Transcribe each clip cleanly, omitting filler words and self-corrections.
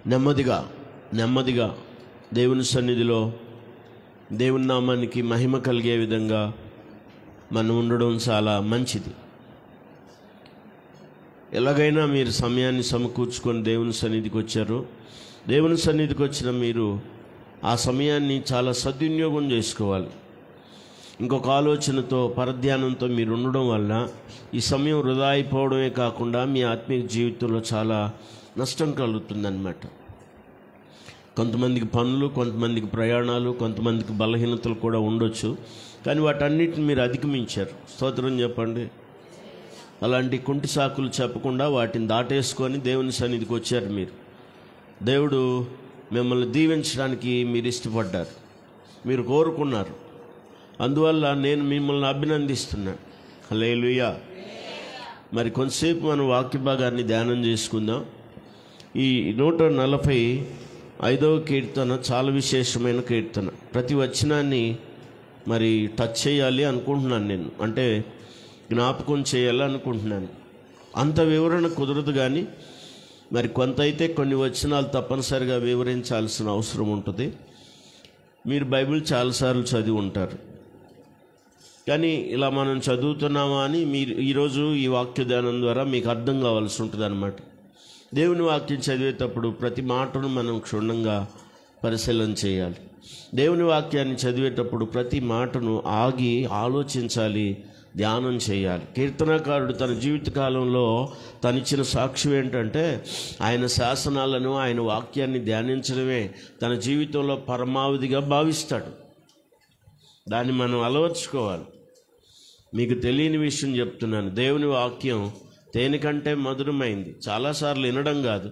నెమ్మదిగా దేవుని సన్నిధిలో దేవుని నామానికి మహిమ కలిగే విధంగా మనం ఉండడం చాలా మంచిది. ఎలాగైనా మీరు సమయాన్ని సమకూర్చుకొని దేవుని సన్నిధికి వచ్చారు. దేవుని సన్నిధికి వచ్చిన మీరు ఆ సమయాన్ని చాలా సద్వినియోగం చేసుకోవాలి. ఇంకొక ఆలోచనతో పరధ్యానంతో మీరు ఉండడం వల్ల ఈ సమయం వృధా అయిపోవడమే కాకుండా మీ ఆత్మీయ జీవితంలో చాలా నష్టం కలుగుతుందన్నమాట. కొంతమందికి పనులు, కొంతమందికి ప్రయాణాలు, కొంతమందికి బలహీనతలు కూడా ఉండొచ్చు. కానీ వాటన్నిటిని మీరు అధిగమించారు. స్తోత్రం చెప్పండి. అలాంటి కుంటి సాకులు చెప్పకుండా వాటిని దాటేసుకొని దేవుని సన్నిధికి వచ్చారు మీరు. దేవుడు మిమ్మల్ని దీవించడానికి మీరు ఇష్టపడ్డారు, మీరు కోరుకున్నారు. అందువల్ల నేను మిమ్మల్ని అభినందిస్తున్నాను. హల్లెలూయా. మరి కొంతసేపు మనం వాక్య భాగాన్ని ధ్యానం చేసుకుందాం. ఈ 145వ కీర్తన చాలా విశేషమైన కీర్తన. ప్రతి వచనాన్ని మరి టచ్ చేయాలి అనుకుంటున్నాను నేను, అంటే జ్ఞాపకం చేయాలి అనుకుంటున్నాను. అంత వివరణ కుదరదు, కానీ మరి కొంత అయితే కొన్ని వచనాలు తప్పనిసరిగా వివరించాల్సిన అవసరం ఉంటుంది. మీరు బైబిల్ చాలాసార్లు చదివి ఉంటారు, కానీ ఇలా మనం చదువుతున్నామా అని మీరు ఈరోజు ఈ వాక్య ధ్యానం ద్వారా మీకు అర్థం కావాల్సి ఉంటుంది అన్నమాట. దేవుని వాక్యం చదివేటప్పుడు ప్రతి మాటను మనం క్షుణ్ణంగా పరిశీలన చేయాలి. దేవుని వాక్యాన్ని చదివేటప్పుడు ప్రతి మాటను ఆగి ఆలోచించాలి, ధ్యానం చేయాలి. కీర్తనకారుడు తన జీవితకాలంలో తనిచ్చిన సాక్ష్యం ఏంటంటే ఆయన శాసనాలను, ఆయన వాక్యాన్ని ధ్యానించడమే తన జీవితంలో పరమావధిగా భావిస్తాడు. దాన్ని మనం అలవర్చుకోవాలి. మీకు తెలియని విషయం చెప్తున్నాను, దేవుని వాక్యం తేనెకంటే మధురమైంది. చాలాసార్లు వినడం కాదు,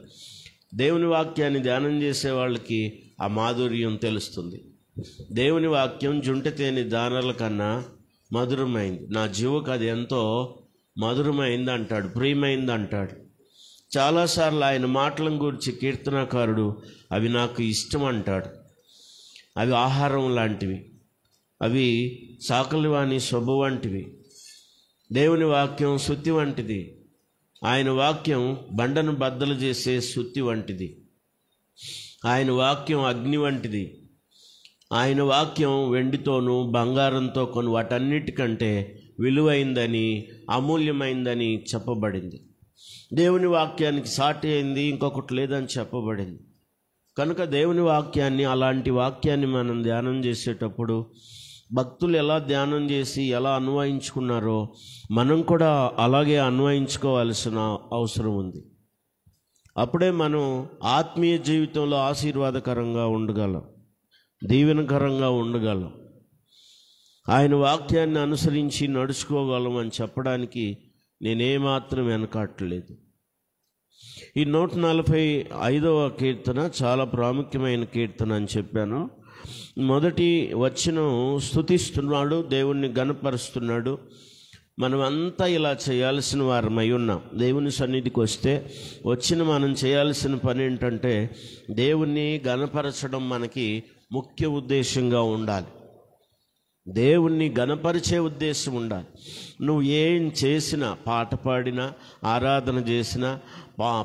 దేవుని వాక్యాన్ని ధ్యానం చేసే వాళ్ళకి ఆ మాధుర్యం తెలుస్తుంది. దేవుని వాక్యం జుంటె తేనె దానాల కన్నా మధురమైంది, నా జీవకు అది ఎంతో మధురమైంది అంటాడు, ప్రియమైంది అంటాడు. చాలాసార్లు ఆయన మాటలను గురించి కీర్తనకారుడు అవి నాకు ఇష్టం అంటాడు. అవి ఆహారం లాంటివి, అవి సాకలివాణి సొబ్బు వంటివి. దేవుని వాక్యం సుత్తి వంటిది. ఆయన వాక్యం బండను బద్దలు చేసే సుత్తి వంటిది. ఆయన వాక్యం అగ్ని వంటిది. ఆయన వాక్యం వెండితోనూ బంగారంతో కొన్ని వాటన్నిటికంటే విలువైందని, అమూల్యమైందని చెప్పబడింది. దేవుని వాక్యానికి సాటి అయింది ఇంకొకటి లేదని చెప్పబడింది. కనుక దేవుని వాక్యాన్ని, అలాంటి వాక్యాన్ని మనం ధ్యానం చేసేటప్పుడు భక్తులు ఎలా ధ్యానం చేసి ఎలా అన్వయించుకున్నారో మనం కూడా అలాగే అన్వయించుకోవాల్సిన అవసరం ఉంది. అప్పుడే మనం ఆత్మీయ జీవితంలో ఆశీర్వాదకరంగా ఉండగలం, దీవెనకరంగా ఉండగలం, ఆయన వాక్యాన్ని అనుసరించి నడుచుకోగలం అని చెప్పడానికి నేనేమాత్రం వెనకాట్లేదు. ఈ 145వ కీర్తన చాలా ప్రాముఖ్యమైన కీర్తన అని చెప్పాను. మొదటి వచనం స్తుతిస్తున్నాడు, దేవుణ్ణి ఘనపరుస్తున్నాడు. మనం అంతా ఇలా చేయాల్సిన వారమై ఉన్నాం. దేవుని సన్నిధికి వస్తే మనం చేయాల్సిన పని ఏంటంటే దేవుణ్ణి ఘనపరచడం మనకి ముఖ్య ఉద్దేశంగా ఉండాలి. దేవుణ్ణి ఘనపరిచే ఉద్దేశం ఉండాలి. నువ్వు ఏం చేసినా, పాట పాడినా, ఆరాధన చేసినా,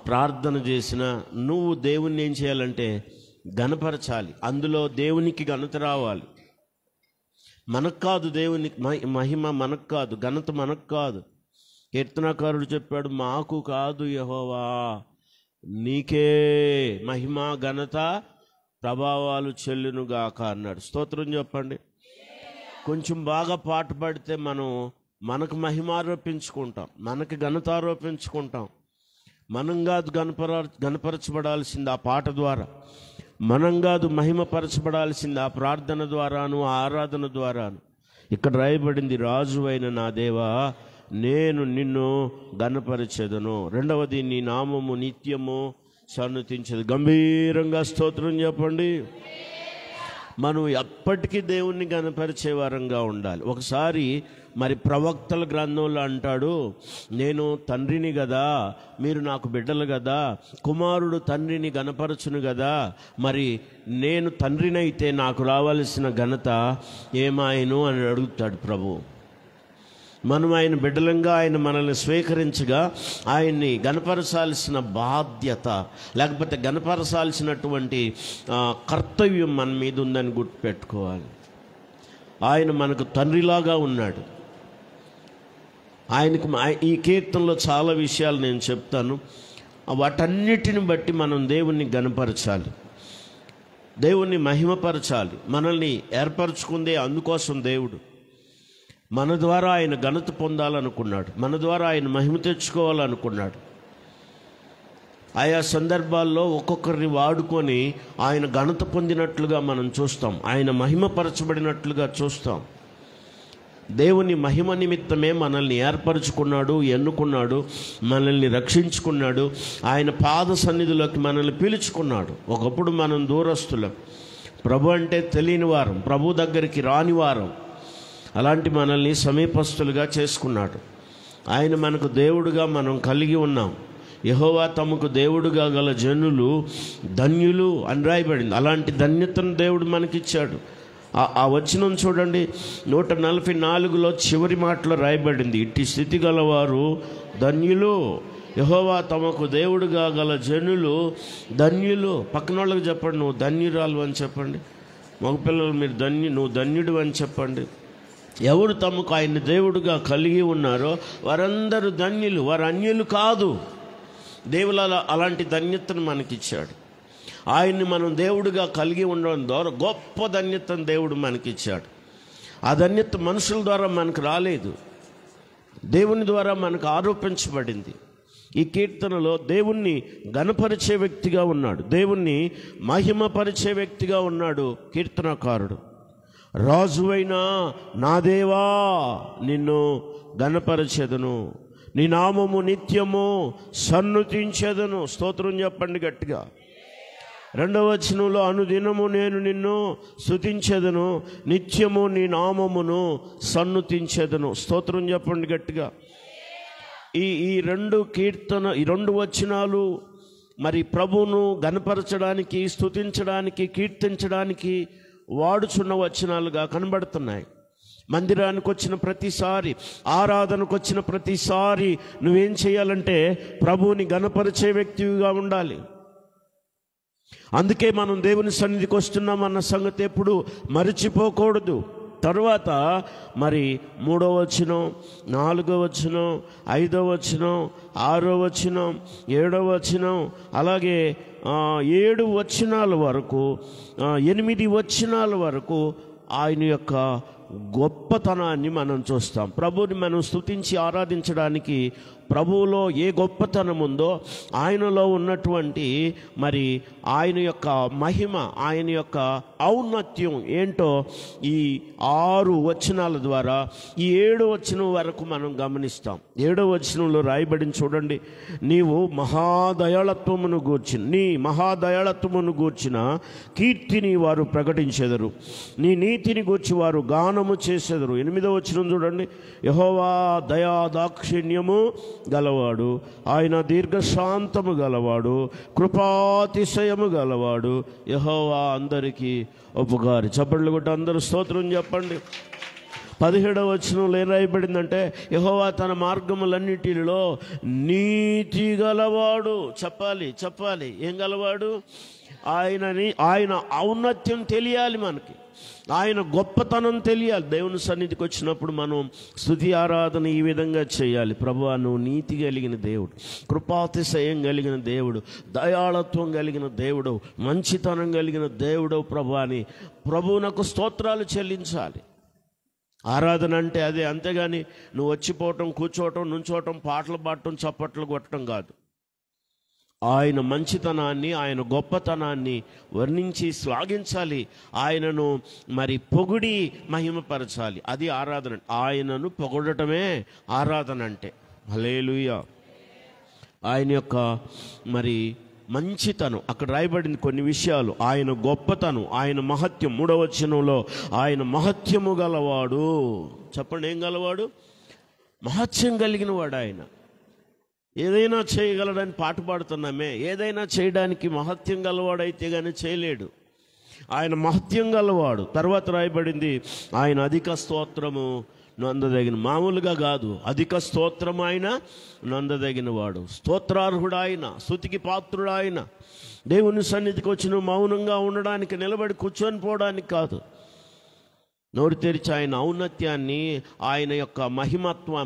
ప్రార్థన చేసినా, నువ్వు దేవుణ్ణి ఏం చేయాలంటే ఘనపరచాలి. అందులో దేవునికి ఘనత రావాలి. మనకు కాదు, దేవునికి మహిమ మనకు కాదు, ఘనత మనకు కాదు. కీర్తనకారుడు చెప్పాడు, మాకు కాదు యెహోవా, నీకే మహిమ, ఘనత, ప్రభావాలు చెల్లునుగాక అన్నాడు. స్తోత్రం చెప్పండి. కొంచెం బాగా పాట పాడితే మనకు మహిమ ఆరోపించుకుంటాం, మనకి ఘనత ఆరోపించుకుంటాం. మనం కాదు గణపరచబడాల్సింది ఆ పాట ద్వారా, మనం కాదు మహిమపరచబడాల్సింది ఆ ప్రార్థన ద్వారాను, ఆ ఆరాధన ద్వారాను. ఇక్కడ రాయబడింది, రాజు అయిన నా దేవా నేను నిన్ను ఘనపరచెదను. రెండవది, నీ నామము నిత్యము సన్నతించదు. గంభీరంగా స్తోత్రం చెప్పండి. మనం ఎప్పటికీ దేవుణ్ణి ఘనపరిచే వారంగా ఉండాలి. ఒకసారి మరి ప్రవక్తల గ్రంథంలో అంటాడు, నేను తండ్రిని కదా, మీరు నాకు బిడ్డలు కదా, కుమారుడు తండ్రిని ఘనపరచును కదా, మరి నేను తండ్రినైతే నాకు రావాల్సిన ఘనత ఏమాయను అని అడుగుతాడు ప్రభు. మనం ఆయన బిడ్డలంగా ఆయన మనల్ని స్వీకరించగా ఆయన్ని గణపరచాల్సిన బాధ్యత, లేకపోతే గణపరచాల్సినటువంటి కర్తవ్యం మన మీద ఉందని గుర్తుపెట్టుకోవాలి. ఆయన మనకు తండ్రిలాగా ఉన్నాడు. ఆయనకు ఈ కీర్తనలో చాలా విషయాలు నేను చెప్తాను. వాటన్నిటిని బట్టి మనం దేవుణ్ణి గణపరచాలి, దేవుణ్ణి మహిమపరచాలి. మనల్ని ఏర్పరచుకుందే అందుకోసం దేవుడు. మన ద్వారా ఆయన ఘనత పొందాలనుకున్నాడు, మన ద్వారా ఆయన మహిమ తెచ్చుకోవాలనుకున్నాడు. ఆయా సందర్భాల్లో ఒక్కొక్కరిని వాడుకొని ఆయన ఘనత పొందినట్లుగా మనం చూస్తాం, ఆయన మహిమపరచబడినట్లుగా చూస్తాం. దేవుని మహిమ నిమిత్తమే మనల్ని ఏర్పరచుకున్నాడు, ఎన్నుకున్నాడు, మనల్ని రక్షించుకున్నాడు, ఆయన పాద సన్నిధిలోకి మనల్ని పిలుచుకున్నాడు. ఒకప్పుడు మనం దూరస్తులం, ప్రభు అంటే తెలియని వారం, ప్రభు దగ్గరికి రాని వారం. అలాంటి మనల్ని సమీపస్తులుగా చేసుకున్నాడు. ఆయన మనకు దేవుడుగా మనం కలిగి ఉన్నాం. యెహోవా తమకు దేవుడుగా గల జనులు ధన్యులు అని రాయబడింది. అలాంటి ధన్యతను దేవుడు మనకిచ్చాడు. ఆ వచనం చూడండి, 144లో చివరి మాటలో రాయబడింది, ఇట్టి స్థితి గలవారు ధన్యులు, యెహోవా తమకు దేవుడుగా గల జనులు ధన్యులు. పక్కన వాళ్ళకి చెప్పండి, నువ్వు ధన్యురాలు అని చెప్పండి. మగపిల్లలు మీరు నువ్వు ధన్యుడు అని చెప్పండి. ఎవరు తమకు ఆయన దేవుడుగా కలిగి ఉన్నారో వారందరూ ధన్యులు, వారు అన్యులు కాదు. దేవుడు అలాంటి ధన్యతను మనకిచ్చాడు. ఆయన్ని మనం దేవుడిగా కలిగి ఉండడం ద్వారా గొప్ప ధన్యతను దేవుడు మనకిచ్చాడు. ఆ ధన్యత మనుషుల ద్వారా మనకు రాలేదు, దేవుని ద్వారా మనకు ఆరోపించబడింది. ఈ కీర్తనలో దేవుణ్ణి ఘనపరిచే వ్యక్తిగా ఉన్నాడు, దేవుణ్ణి మహిమపరిచే వ్యక్తిగా ఉన్నాడు కీర్తనకారుడు. రాజువైనా నా దేవా నిన్ను ఘనపరచెదను, నీ నామము నిత్యము సన్నుతించెదను. స్తోత్రం చెప్పండి గట్టిగా. 2వ వచనంలో అనుదినము నేను నిన్ను స్తుతించెదను, నిత్యము నీ నామమును సన్నుతించెదను. స్తోత్రం చెప్పండి గట్టిగా. ఈ రెండు వచనాలు మరి ప్రభువును ఘనపరచడానికి, స్తుతించడానికి, కీర్తించడానికి వాడుచున్న వచనాలుగా కనబడుతున్నాయి. మందిరానికి వచ్చిన ప్రతిసారి, ఆరాధనకు వచ్చిన ప్రతిసారి నువ్వేం చేయాలంటే ప్రభువుని ఘనపరిచే వ్యక్తిగా ఉండాలి. అందుకే మనం దేవుని సన్నిధికి వస్తున్నామన్న సంగతి ఎప్పుడు మరిచిపోకూడదు. తర్వాత మరి 3వ వచనం, 4వ వచనం, 5వ వచనం, 6వ వచనం, 7వ వచనం, అలాగే 7 వచనాల వరకు, 8 వచనాల వరకు ఆయన యొక్క గొప్పతనాన్ని మనం చూస్తాం. ప్రభువుని మనం స్తుతించి ఆరాధించడానికి ప్రభువులో ఏ గొప్పతనం ఉందో, ఆయనలో ఉన్నటువంటి మరి ఆయన యొక్క మహిమ, ఆయన యొక్క ఔన్నత్యం ఏంటో ఈ 6 వచనాల ద్వారా ఈ 7వ వచనం వరకు మనం గమనిస్తాం. 7వ వచనంలో రాయబడిన చూడండి, నీవు మహాదయాళత్వమును గూర్చిన, నీ మహాదయాళత్వమును గూర్చిన కీర్తిని వారు ప్రకటించెదరు, నీ నీతిని గూర్చి వారు గానము చేసెదరు. 8వ వచనం చూడండి, యెహోవా దయా దాక్షిణ్యము గలవాడు, ఆయన దీర్ఘశాంతము గలవాడు, కృపాతిశయము గలవాడు, యెహోవా అందరికీ ఉపకారి. చప్పట్లు కొట్టి అందరూ స్తోత్రం చెప్పండి. 17వ వచనంలో ఏం రాయబడిందంటే, యెహోవా తన మార్గములన్నిటిలో నీతి గలవాడు. చెప్పాలి ఏం గలవాడు? ఆయన ఔన్నత్యం తెలియాలి మనకి, ఆయన గొప్పతనం తెలియాలి. దేవుని సన్నిధికి వచ్చినప్పుడు మనం స్తుతి ఆరాధన ఈ విధంగా చేయాలి. ప్రభువా నువ్వు నీతి కలిగిన దేవుడు, కృపాతిశయం కలిగిన దేవుడు, దయాళత్వం కలిగిన దేవుడు, మంచితనం కలిగిన దేవుడు ప్రభువా అని ప్రభువునకు స్తోత్రాలు చెల్లించాలి. ఆరాధన అంటే అదే, అంతేగాని నువ్వు వచ్చిపోవటం, కూర్చోవటం, నుంచోవటం, పాటలు పాడటం, చప్పట్లు కొట్టడం కాదు. ఆయన మంచితనాన్ని, ఆయన గొప్పతనాన్ని వర్ణించి శ్లాఘించాలి, ఆయనను మరి పొగిడి మహిమపరచాలి. అది ఆరాధన. ఆయనను పొగడటమే ఆరాధన అంటే. హల్లెలూయా. ఆయన యొక్క మరి మంచితనం అక్కడ రాయబడింది కొన్ని విషయాలు. ఆయన గొప్పతనం, ఆయన మహత్యం. 3వ వచనంలో ఆయన మహత్యము గలవాడు. చెప్పండి, ఏం గలవాడు? మహత్యం కలిగిన వాడు ఆయన. ఏదైనా చేయగలడని పాట పాడుతున్నామే, ఏదైనా చేయడానికి మహత్యం గలవాడైతే కానీ చేయలేడు. ఆయన మహత్యం గలవాడు. తర్వాత రాయబడింది ఆయన అధిక స్తోత్రము నొందదగిన, మామూలుగా కాదు, అధిక స్తోత్రం ఆయన నొందదగిన వాడు, స్తోత్రార్హుడు ఆయన, స్తుతికి పాత్రుడు ఆయన. దేవుని సన్నిధికి వచ్చి నువ్వు మౌనంగా ఉండడానికి, నిలబడి కూర్చొని పోవడానికి కాదు. నోరు తెరిచి ఆయన ఔన్నత్యాన్ని, ఆయన యొక్క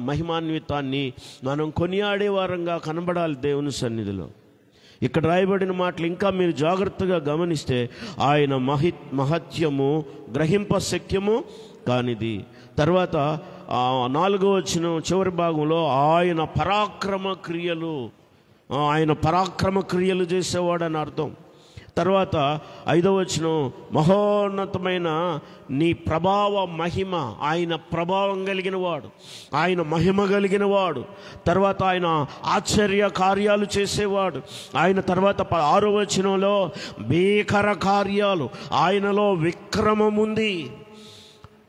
మహిమాన్వితాన్ని మనం కొనియాడే వారంగా కనబడాలి దేవుని సన్నిధిలో. ఇక్కడ రాయబడిన మాటలు ఇంకా మీరు జాగ్రత్తగా గమనిస్తే, ఆయన మహత్యము గ్రహింప శక్యము కానిది. తర్వాత 4వ వచనం చివరి భాగంలో ఆయన పరాక్రమ క్రియలు చేసేవాడని అర్థం. తర్వాత 5వ వచనం మహోన్నతమైన నీ ప్రభావ మహిమ, ఆయన ప్రభావం కలిగిన వాడు, ఆయన మహిమ కలిగిన వాడు. తర్వాత ఆయన ఆశ్చర్య కార్యాలు చేసేవాడు ఆయన. తర్వాత 6వ వచనంలో భీకర కార్యాలు, ఆయనలో విక్రమం ఉంది.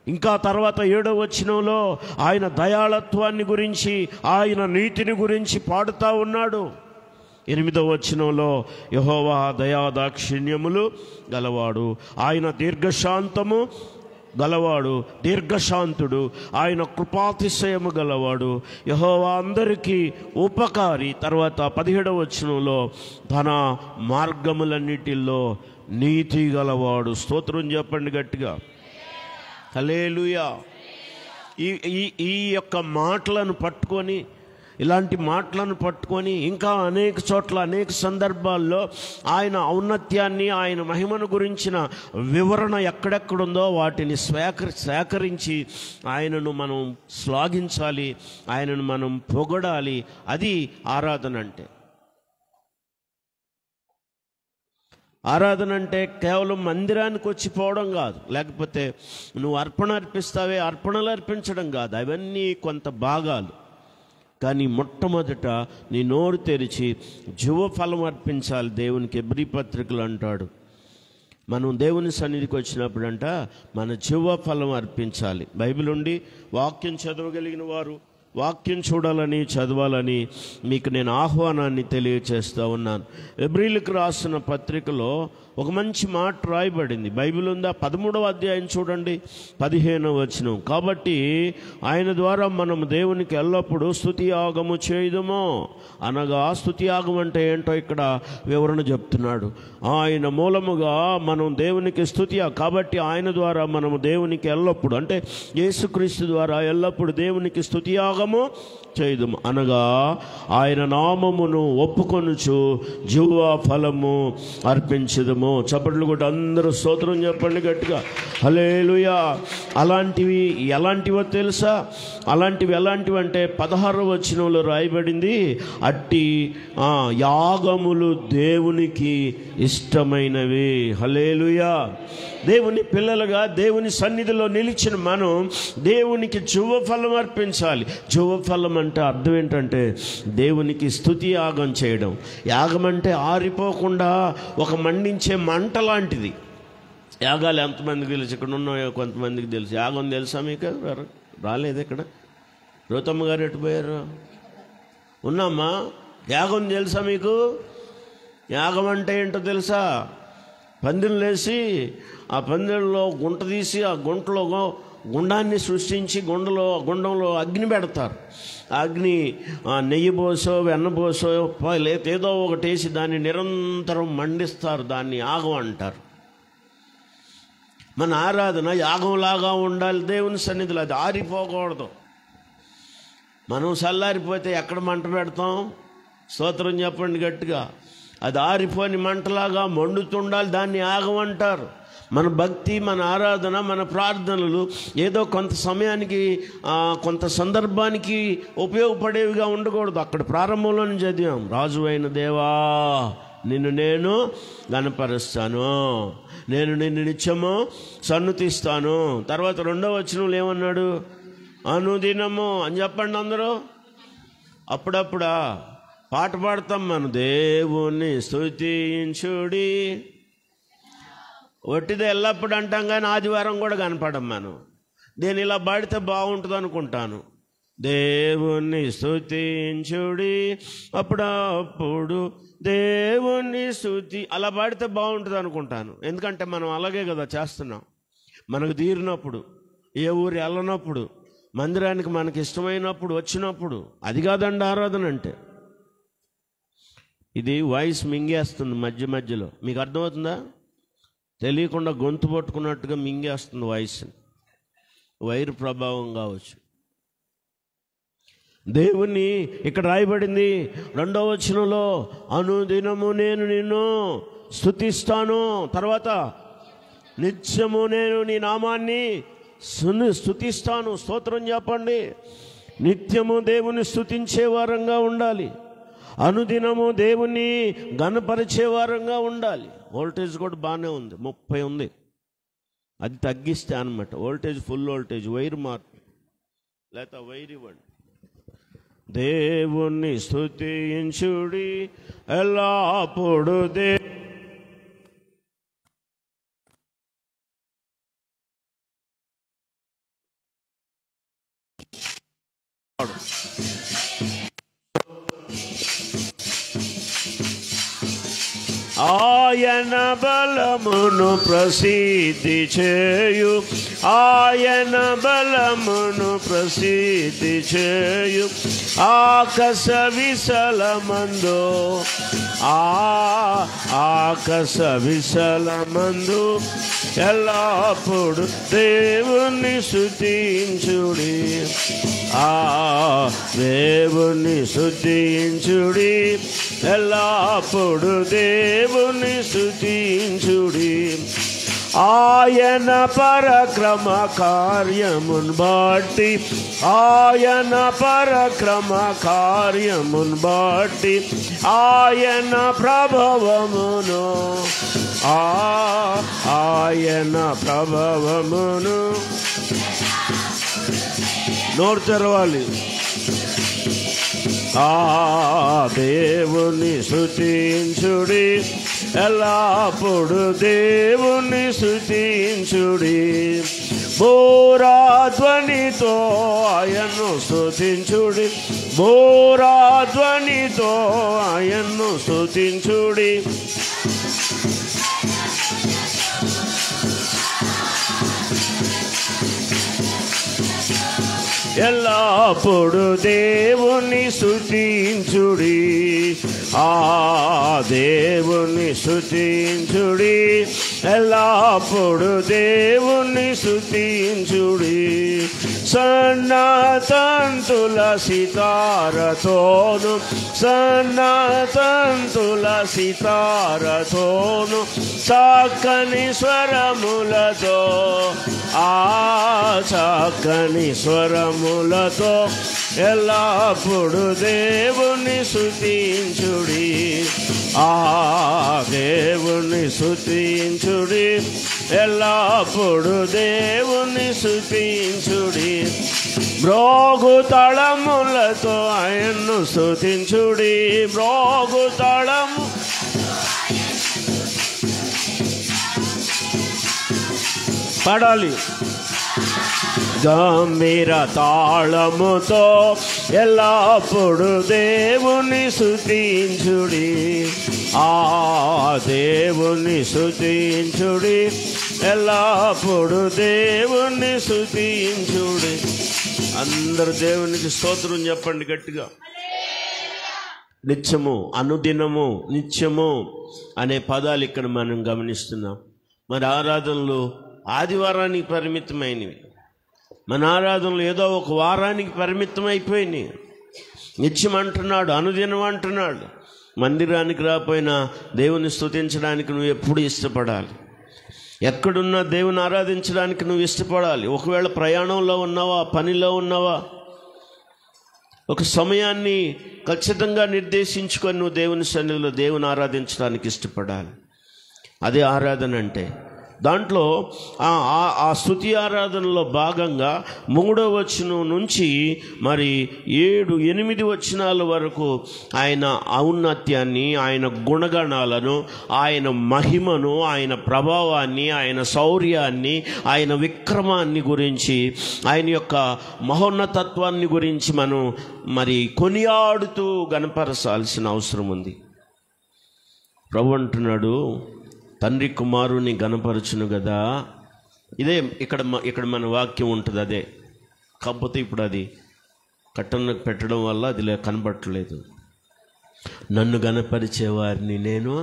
ఇంకా తర్వాత 7వ వచనంలో ఆయన దయాళత్వాన్ని గురించి, ఆయన నీతిని గురించి పాడుతూ ఉన్నాడు. 8వ వచనంలో యెహోవా దయాదాక్షిణ్యములు గలవాడు, ఆయన దీర్ఘశాంతము గలవాడు, దీర్ఘశాంతుడు, ఆయన కృపాతిశయము గలవాడు, యెహోవా అందరికీ ఉపకారి. తర్వాత 17వ వచనంలో తన మార్గములన్నిటిలో నీతి గలవాడు. స్తోత్రం చెప్పండి గట్టిగా, హల్లెలూయా. ఈ యొక్క మాటలను పట్టుకొని, ఇలాంటి మాటలను పట్టుకొని ఇంకా అనేక చోట్ల అనేక సందర్భాల్లో ఆయన ఔన్నత్యాన్ని, ఆయన మహిమను గురించిన వివరణ ఎక్కడెక్కడుందో వాటిని సేకరించి ఆయనను మనం శ్లాఘించాలి, ఆయనను మనం పొగడాలి. అది ఆరాధన అంటే. ఆరాధన అంటే కేవలం మందిరానికి వచ్చి పోవడం కాదు, లేకపోతే నువ్వు అర్పణ అర్పిస్తావే అర్పణలు అర్పించడం కాదు, అవన్నీ కొంత భాగాలు. కానీ మొట్టమొదట నీ నోరు తెరిచి జీవఫలం అర్పించాలి దేవునికి. హెబ్రీ పత్రికలు అంటాడు, మనం దేవుని సన్నిధికి వచ్చినప్పుడంట మన జీవఫలం అర్పించాలి. బైబిల్ ఉండి వాక్యం చదవగలిగిన వారు వాక్యం చూడాలని, చదవాలని మీకు నేను ఆహ్వానాన్ని తెలియచేస్తూ ఉన్నాను. హెబ్రీలకు రాసిన పత్రికలో ఒక మంచి మాట రాయబడింది. బైబిల్ ఉందా? 13వ అధ్యాయం చూడండి, 15వ వచనం. కాబట్టి ఆయన ద్వారా మనం దేవునికి ఎల్లప్పుడూ స్తుతి యాగము చేయుదుము. అనగా స్తుతి యాగం అంటే ఏంటో ఇక్కడ వివరణ చెప్తున్నాడు. ఆయన మూలముగా మనం దేవునికి కాబట్టి ఆయన ద్వారా మనము దేవునికి ఎల్లప్పుడు, అంటే యేసుక్రీస్తు ద్వారా ఎల్లప్పుడు దేవునికి స్తుతి యాగము చేయుదుము. అనగా ఆయన నామమును ఒప్పుకొనుచు జీవ ఫలము అర్పించుదుము. చప్పట్లు కొట్టి అందరూ స్తోత్రం చెప్పండి గట్టిగా, హల్లెలూయా. అలాంటివి ఎలాంటివో తెలుసా? అలాంటివి ఎలాంటివి అంటే 16వ వచనంలో రాయబడింది, అట్టి యాగములు దేవునికి ఇష్టమైనవి. హల్లెలూయా. దేవుని పిల్లలుగా దేవుని సన్నిధిలో నిలిచిన మనం దేవునికి జీవఫలం అర్పించాలి. జీవఫలం అంటే అర్థం ఏంటంటే దేవునికి స్తుతి యాగం చేయడం. యాగం అంటే ఆరిపోకుండా ఒక మండించే మంట లాంటిది. యాగాలు ఎంతమందికి తెలుసు? ఇక్కడ ఉన్నాయో కొంతమందికి తెలుసు. యాగం తెలుసా మీకు? రాలేదు ఇక్కడ. రోతమ్మ గారు ఎటు పోయారు? ఉన్నామ్మా. యాగం తెలుసా మీకు? యాగం అంటే ఏంటో తెలుసా? పందిళ్ళు వేసి ఆ పందిళ్ళలో గుంట తీసి ఆ గుంటలో గుండాన్ని సృష్టించి గుండంలో అగ్ని పెడతారు. అగ్ని నెయ్యి పోసో వెన్న పోసో లేదా ఏదో ఒకటి వేసి దాన్ని నిరంతరం మండిస్తారు. దాన్ని యాగం అంటారు. మన ఆరాధన యాగంలాగా ఉండాలి దేవుని సన్నిధిలో. అది ఆరిపోకూడదు. మనం చల్లారిపోతే ఎక్కడ మంట పెడతాం? స్తోత్రం చెప్పండి గట్టిగా. అది ఆరిపోని మంటలాగా మండుతుండాలి. దాన్ని యాగం అంటారు. మన భక్తి, మన ఆరాధన, మన ప్రార్థనలు ఏదో కొంత సమయానికి కొంత సందర్భానికి ఉపయోగపడేవిగా ఉండకూడదు. అక్కడ ప్రారంభంలోనే చదివాం, రాజు అయిన దేవా నిన్ను నేను గణపరుస్తాను, నేను నిన్ను నిత్యము సన్నుతిస్తాను. తర్వాత 2వ వచనంలో ఏమన్నాడు? అనుదినము అని చెప్పండి అందరూ. అప్పుడప్పుడా పాట పాడతాం మనం, దేవుణ్ణి స్తుతించుడి. ఒట్టిదే ఎల్లప్పుడు అంటాం కానీ ఆదివారం కూడా కనపడం మనం. నేను ఇలా పాడితే బాగుంటుంది అనుకుంటాను. దేవుణ్ణి స్తుతించుడి అప్పుడప్పుడు, దేవుణ్ణి స్తుతి, అలా పాడితే బాగుంటుంది అనుకుంటాను. ఎందుకంటే మనం అలాగే కదా చేస్తున్నాం. మనకు తీరినప్పుడు, ఏ ఊరు వెళ్ళనప్పుడు, మందిరానికి మనకి ఇష్టమైనప్పుడు వచ్చినప్పుడు, అది కాదండి ఆరాధన అంటే. ఇది వాయిస్ మింగేస్తుంది మధ్య మధ్యలో, మీకు అర్థమవుతుందా? తెలియకుండా గొంతు పట్టుకున్నట్టుగా మింగేస్తుంది వాయిస్. వైర్ ప్రభావం కావచ్చు. దేవుని ఇక్కడ రాయబడింది 2వ వచనంలో, అనుదినము నేను నిన్ను స్తుతిస్తాను. తర్వాత నిత్యము నేను నీ నామాన్ని స్తుతిస్తాను. స్తోత్రం చెప్పండి. నిత్యము దేవుని స్తుతించే వారంగా ఉండాలి. అనుదినము దేవుని ఘనపరిచే వారంగా ఉండాలి. వోల్టేజ్ కూడా బాగానే ఉంది, 30 ఉంది. అది తగ్గిస్తే అన్నమాట. వోల్టేజ్ ఫుల్ వోల్టేజ్, వైర్ మార్పు లేకపోతే వైర్ ఇవ్వండి. దేవుణ్ణి స్తుతించుడి ఎల్లప్పుడు ఆయన బలమును ప్రసిద్ధి చేయు, ఆయన బలమును ప్రసిద్ధి చేయు. ఆకాశ విశాలమందు, ఆకాశ విశాలమందు ఎల్లప్పుడు దేవుని స్తుతించుడి, దేవుని స్తుతించుడి ఎల్లప్పుడు దేవుని స్తుతించుడి. ఆయన పరక్రమ కార్యమున్ బట్టి, ఆయన పరక్రమ కార్యమున్ బట్టి, ఆయన ప్రభావమును, ఆయన ప్రభావమును. నోరు తెరవాలి. దేవుని స్తుతించుడి ఎల్లప్పుడు దేవుని స్తుతించుడి. బోరాధ్వనితో ఆయన్ను స్తుతించుడి, బోరాధ్వనితో ఆయన్ను స్తుతించుడి. ఎల్లప్పుడు దేవుని స్తుతించుడి, దేవుని స్తుతించుడి ఎల్లప్పుడు దేవుని స్తుతించుడి. సన్నతంతుల సితారతోను, సన్నతంతుల సితారతోను, చక్కని స్వరములతో, చక్కని స్వరములతో ఎల్లప్పుడు దేవుని స్తుతించుడి, దేవుని స్తుతించుడి ఎల్లప్పుడు దేవుని స్తుతించుడి. మ్రోగు తాళములతో ఆయన్ను స్తుతించుడి, మ్రోగు తాళము పాడాలి. గంభీర తాళముతో ఎల్లప్పుడు దేవుని స్తుతించుడి, దేవుని స్తుతించుడి ఎల్లప్పుడు దేవుని స్తుతించుడి. అందరు దేవునికి స్తోత్రం చెప్పండి గట్టిగా. నిత్యము, అనుదినము, నిత్యము అనే పదాలు ఇక్కడ మనం గమనిస్తున్నాం. మరి ఆరాధనలు ఆదివారానికి పరిమితమైనవి, మన ఆరాధనలు ఏదో ఒక వారానికి పరిమితం అయిపోయినాయి. నిత్యం అంటున్నాడు, అనుదినం అంటున్నాడు. మందిరానికి రాపోయినా దేవుని స్తుతించడానికి నువ్వు ఎప్పుడు ఇష్టపడాలి. ఎక్కడున్నా దేవుని ఆరాధించడానికి నువ్వు ఇష్టపడాలి. ఒకవేళ ప్రయాణంలో ఉన్నావా, పనిలో ఉన్నావా, ఒక సమయాన్ని ఖచ్చితంగా నిర్దేశించుకొని నువ్వు దేవుని సన్నిధిలో దేవుని ఆరాధించడానికి ఇష్టపడాలి. అదే ఆరాధన అంటే. దాంట్లో ఆ స్తుతి ఆరాధనలో భాగంగా 3వ వచనం నుంచి మరి 7-8 వచనాల వరకు ఆయన ఔన్నత్యాన్ని, ఆయన గుణగణాలను, ఆయన మహిమను, ఆయన ప్రభావాన్ని, ఆయన శౌర్యాన్ని, ఆయన విక్రమాన్ని గురించి, ఆయన యొక్క మహోన్నతత్వాన్ని గురించి మనం మరి కొనియాడుతూ గణపరచాల్సిన అవసరం ఉంది. ప్రభు అంటున్నాడు, తండ్రి కుమారుని గణపరచును కదా. ఇదే ఇక్కడ మన వాక్యం ఉంటుంది. అదే కాకపోతే ఇప్పుడు అది కట్టనకు పెట్టడం వల్ల అది కనబట్టలేదు. నన్ను గణపరిచేవారిని నేను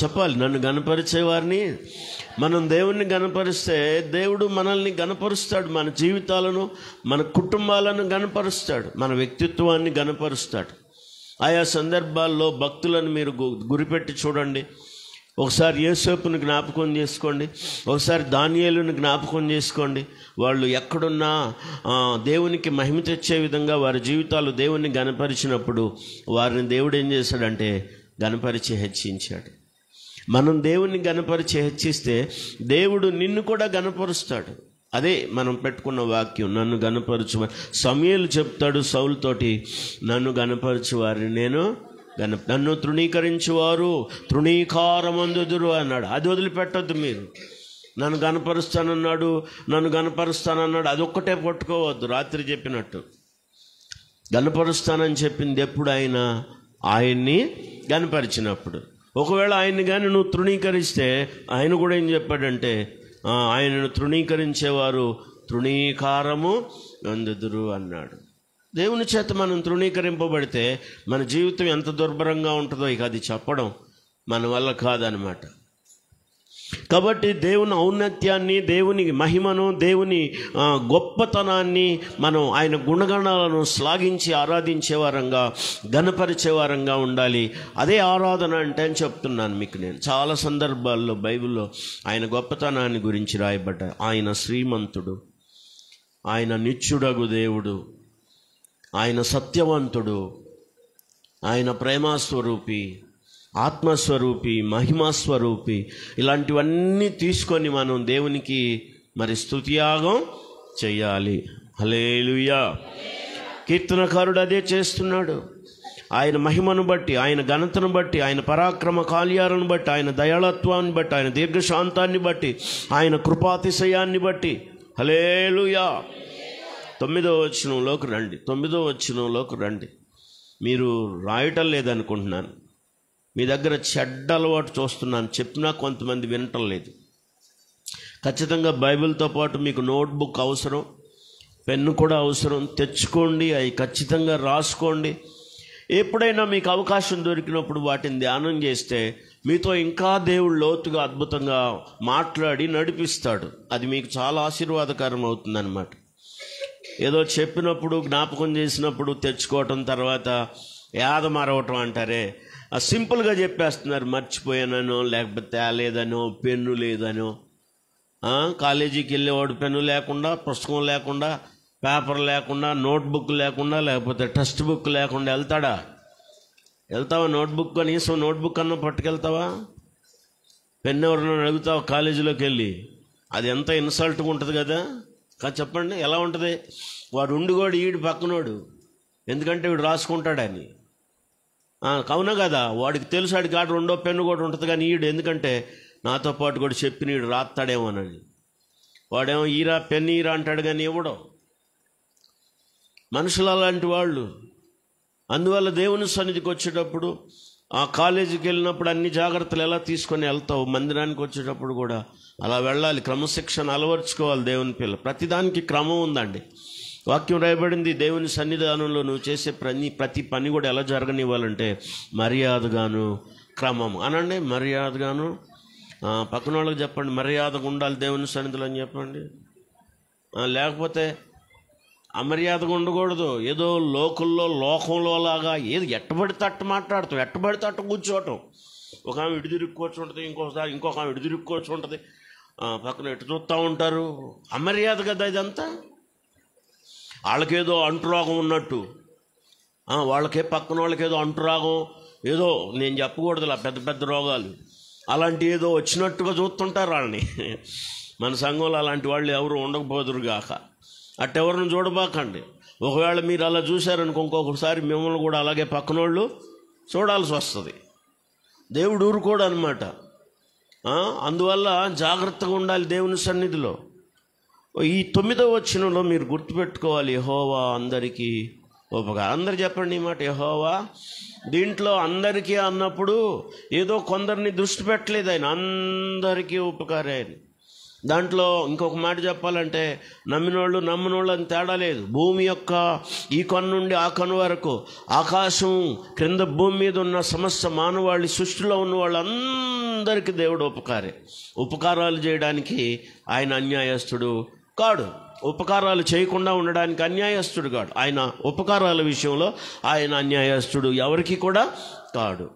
చెప్పాలి. నన్ను గణపరిచేవారిని, మనం దేవుణ్ణి గణపరిస్తే దేవుడు మనల్ని గణపరుస్తాడు. మన జీవితాలను, మన కుటుంబాలను గణపరుస్తాడు, మన వ్యక్తిత్వాన్ని గణపరుస్తాడు. ఆయా సందర్భాల్లో భక్తులను మీరు గురిపెట్టి చూడండి. ఒకసారి యోసేపుని జ్ఞాపకం చేసుకోండి, ఒకసారి దానియేలుని జ్ఞాపకం చేసుకోండి. వాళ్ళు ఎక్కడున్నా దేవునికి మహిమ తెచ్చే విధంగా వారి జీవితాలు దేవుణ్ణి గణపరిచినప్పుడు వారిని దేవుడు ఏం చేశాడంటే గణపరిచి హెచ్చించాడు. మనం దేవుణ్ణి గణపరిచి హెచ్చిస్తే దేవుడు నిన్ను కూడా గణపరుస్తాడు. అదే మనం పెట్టుకున్న వాక్యం, నన్ను గణపరచు. సమూయేలు చెప్తాడు సౌలుతోటి, నన్ను గణపరచు వారిని నేను నన్ను తృణీకరించువారు తృణీకారమందుదురు అన్నాడు. అది వదిలిపెట్టద్దు మీరు. నన్ను గణపరుస్తానన్నాడు, నన్ను గణపరుస్తానన్నాడు, అదొక్కటే పట్టుకోవద్దు. రాత్రి చెప్పినట్టు గణపరుస్తానని చెప్పింది ఎప్పుడు? ఆయన్ని గణపరిచినప్పుడు. ఒకవేళ ఆయన్ని కానీ నువ్వు తృణీకరిస్తే ఆయన కూడా ఏం చెప్పాడంటే, ఆయనను తృణీకరించేవారు తృణీకారము అందుదురు అన్నాడు. దేవుని చేత మనం తృణీకరింపబడితే మన జీవితం ఎంత దుర్భరంగా ఉంటుందో ఇక అది చెప్పడం మన వల్ల కాదనమాట. కాబట్టి దేవుని ఔన్నత్యాన్ని, దేవుని మహిమను, దేవుని గొప్పతనాన్ని మనం ఆయన గుణగణాలను శ్లాఘించి ఆరాధించేవారంగా, గణపరిచేవారంగా ఉండాలి. అదే ఆరాధన అంటే అని చెప్తున్నాను మీకు. నేను చాలా సందర్భాల్లో బైబిల్లో ఆయన గొప్పతనాన్ని గురించి రాయబడ్డాయి. ఆయన శ్రీమంతుడు, ఆయన నిత్యుడగు దేవుడు, ఆయన సత్యవంతుడు, ఆయన ప్రేమస్వరూపి, ఆత్మస్వరూపి, మహిమాస్వరూపి. ఇలాంటివన్నీ తీసుకొని మనం దేవునికి మరి స్తుతియాగం చెయ్యాలి. హల్లెలూయా. కీర్తనకారుడు అదే చేస్తున్నాడు. ఆయన మహిమను బట్టి, ఆయన ఘనతను బట్టి, ఆయన పరాక్రమ కార్యాలను బట్టి, ఆయన దయాళత్వాన్ని బట్టి, ఆయన దీర్ఘశాంతాన్ని బట్టి, ఆయన కృపాతిశయాన్ని బట్టి. హల్లెలూయా. 9వ వచనంలోకి రండి. మీరు రాయటం లేదనుకుంటున్నాను, మీ దగ్గర చెడ్డ అలవాటు చూస్తున్నాను. చెప్పినా కొంతమంది వినటం లేదు. ఖచ్చితంగా బైబిల్తో పాటు మీకు నోట్బుక్ అవసరం, పెన్ను కూడా అవసరం. తెచ్చుకోండి, అవి ఖచ్చితంగా రాసుకోండి. ఎప్పుడైనా మీకు అవకాశం దొరికినప్పుడు వాటిని ధ్యానం చేస్తే మీతో ఇంకా దేవుడు లోతుగా అద్భుతంగా మాట్లాడి నడిపిస్తాడు. అది మీకు చాలా ఆశీర్వాదకరం అవుతుందన్నమాట. ఏదో చెప్పినప్పుడు, జ్ఞాపకం చేసినప్పుడు తెచ్చుకోవటం, తర్వాత యాదమరవటం అంటారే, సింపుల్గా చెప్పేస్తున్నారు. మర్చిపోయానో, లేకపోతే తేలేదనో, పెన్ను లేదనో. కాలేజీకి వెళ్ళేవాడు పెన్ను లేకుండా, పుస్తకం లేకుండా, పేపర్ లేకుండా, నోట్బుక్ లేకుండా, లేకపోతే టెక్స్ట్ బుక్ లేకుండా వెళ్తావా? నోట్బుక్ కనీసం నోట్బుక్ అన్నా పట్టుకెళ్తావా? పెన్ను ఎవరన్నా అడుగుతావా కాలేజీలోకి వెళ్ళి? అది ఎంత ఇన్సల్ట్గా ఉంటుంది కదా. చెప్పండి, ఎలా ఉంటుంది? వాడు ఉండిగోడు ఈడు పక్కనోడు, ఎందుకంటే వీడు రాసుకుంటాడని. అవునా కదా? వాడికి తెలుసు, ఆడి కాడ రెండో పెన్ను కూడా ఉంటుంది. కానీ ఈడు ఎందుకంటే నాతో పాటు కూడా చెప్పి నీడు రాస్తాడేమోనని, వాడేమో ఈరా పెన్ను ఈరా అంటాడు కానీ ఇవ్వడం. మనుషులు అలాంటి వాళ్ళు. అందువల్ల దేవుని సన్నిధికి వచ్చేటప్పుడు, ఆ కాలేజీకి వెళ్ళినప్పుడు అన్ని జాగ్రత్తలు ఎలా తీసుకొని వెళ్తావు, మందిరానికి వచ్చేటప్పుడు కూడా అలా వెళ్ళాలి. క్రమశిక్షణ అలవర్చుకోవాలి దేవుని పిల్ల. ప్రతిదానికి క్రమం ఉందండి. వాక్యం రాయబడింది, దేవుని సన్నిధానంలో నువ్వు చేసే ప్రతి పని కూడా ఎలా జరగనివ్వాలంటే మర్యాదగాను, క్రమము అనండి. మర్యాదగాను. పక్కన వాళ్ళకి చెప్పండి, మర్యాదగా ఉండాలి దేవుని సన్నిధిలో అని చెప్పండి. లేకపోతే అమర్యాదగా ఉండకూడదు. ఏదో లోకంలో లాగా ఏదో ఎట్టబడితే అట్ట మాట్లాడతాం, ఎట్టబడితే అట్ట కూర్చోవటం. ఒక ఆమె ఇటు తిరిగి కూర్చుంటుంది, ఇంకొక ఆమె ఇటు తిరిగి కూర్చుంటుంది, పక్కన ఎటు చూస్తూ ఉంటారు. అమర్యాద కదా ఇదంతా. వాళ్ళకేదో అంటురోగం ఉన్నట్టు, పక్కన వాళ్ళకేదో అంటురోగం, ఏదో నేను చెప్పకూడదు పెద్ద పెద్ద రోగాలు అలాంటి ఏదో వచ్చినట్టుగా చూస్తుంటారు వాళ్ళని. మన సంఘంలో అలాంటి వాళ్ళు ఎవరు ఉండకపోదురుగాక. అట్టెవరిని చూడబాకండి. ఒకవేళ మీరు అలా చూశారనుకో, ఇంకొకసారి మిమ్మల్ని కూడా అలాగే పక్కనోళ్ళు చూడాల్సి వస్తుంది. దేవుడు ఊరుకోడు అనమాట. అందువల్ల జాగ్రత్తగా ఉండాలి దేవుని సన్నిధిలో. ఈ 9వ వచనంలో మీరు గుర్తుపెట్టుకోవాలి, యెహోవా అందరికీ ఉపకారం. అందరు చెప్పండి ఈ మాట, యెహోవా. దీంట్లో అందరికీ అన్నప్పుడు ఏదో కొందరిని దృష్టి పెట్టలేదు ఆయన, అందరికీ ఉపకారే ఆయన. దాంట్లో ఇంకొక మాట చెప్పాలంటే నమ్మినోళ్ళు నమ్మనోళ్ళు అని తేడా లేదు. భూమి యొక్క ఈ కొన నుండి ఆ కొన వరకు, ఆకాశం క్రింద భూమి మీద ఉన్న సమస్త మానవాళి సృష్టిలో ఉన్న వాళ్ళందరికీ దేవుడు ఉపకారాలు చేయడానికి ఆయన అన్యాయస్తుడు కాడు. ఉపకారాలు చేయకుండా ఉండడానికి అన్యాయస్తుడు కాడు. ఆయన ఉపకారాల విషయంలో ఆయన అన్యాయస్తుడు ఎవరికి కూడా కాడు.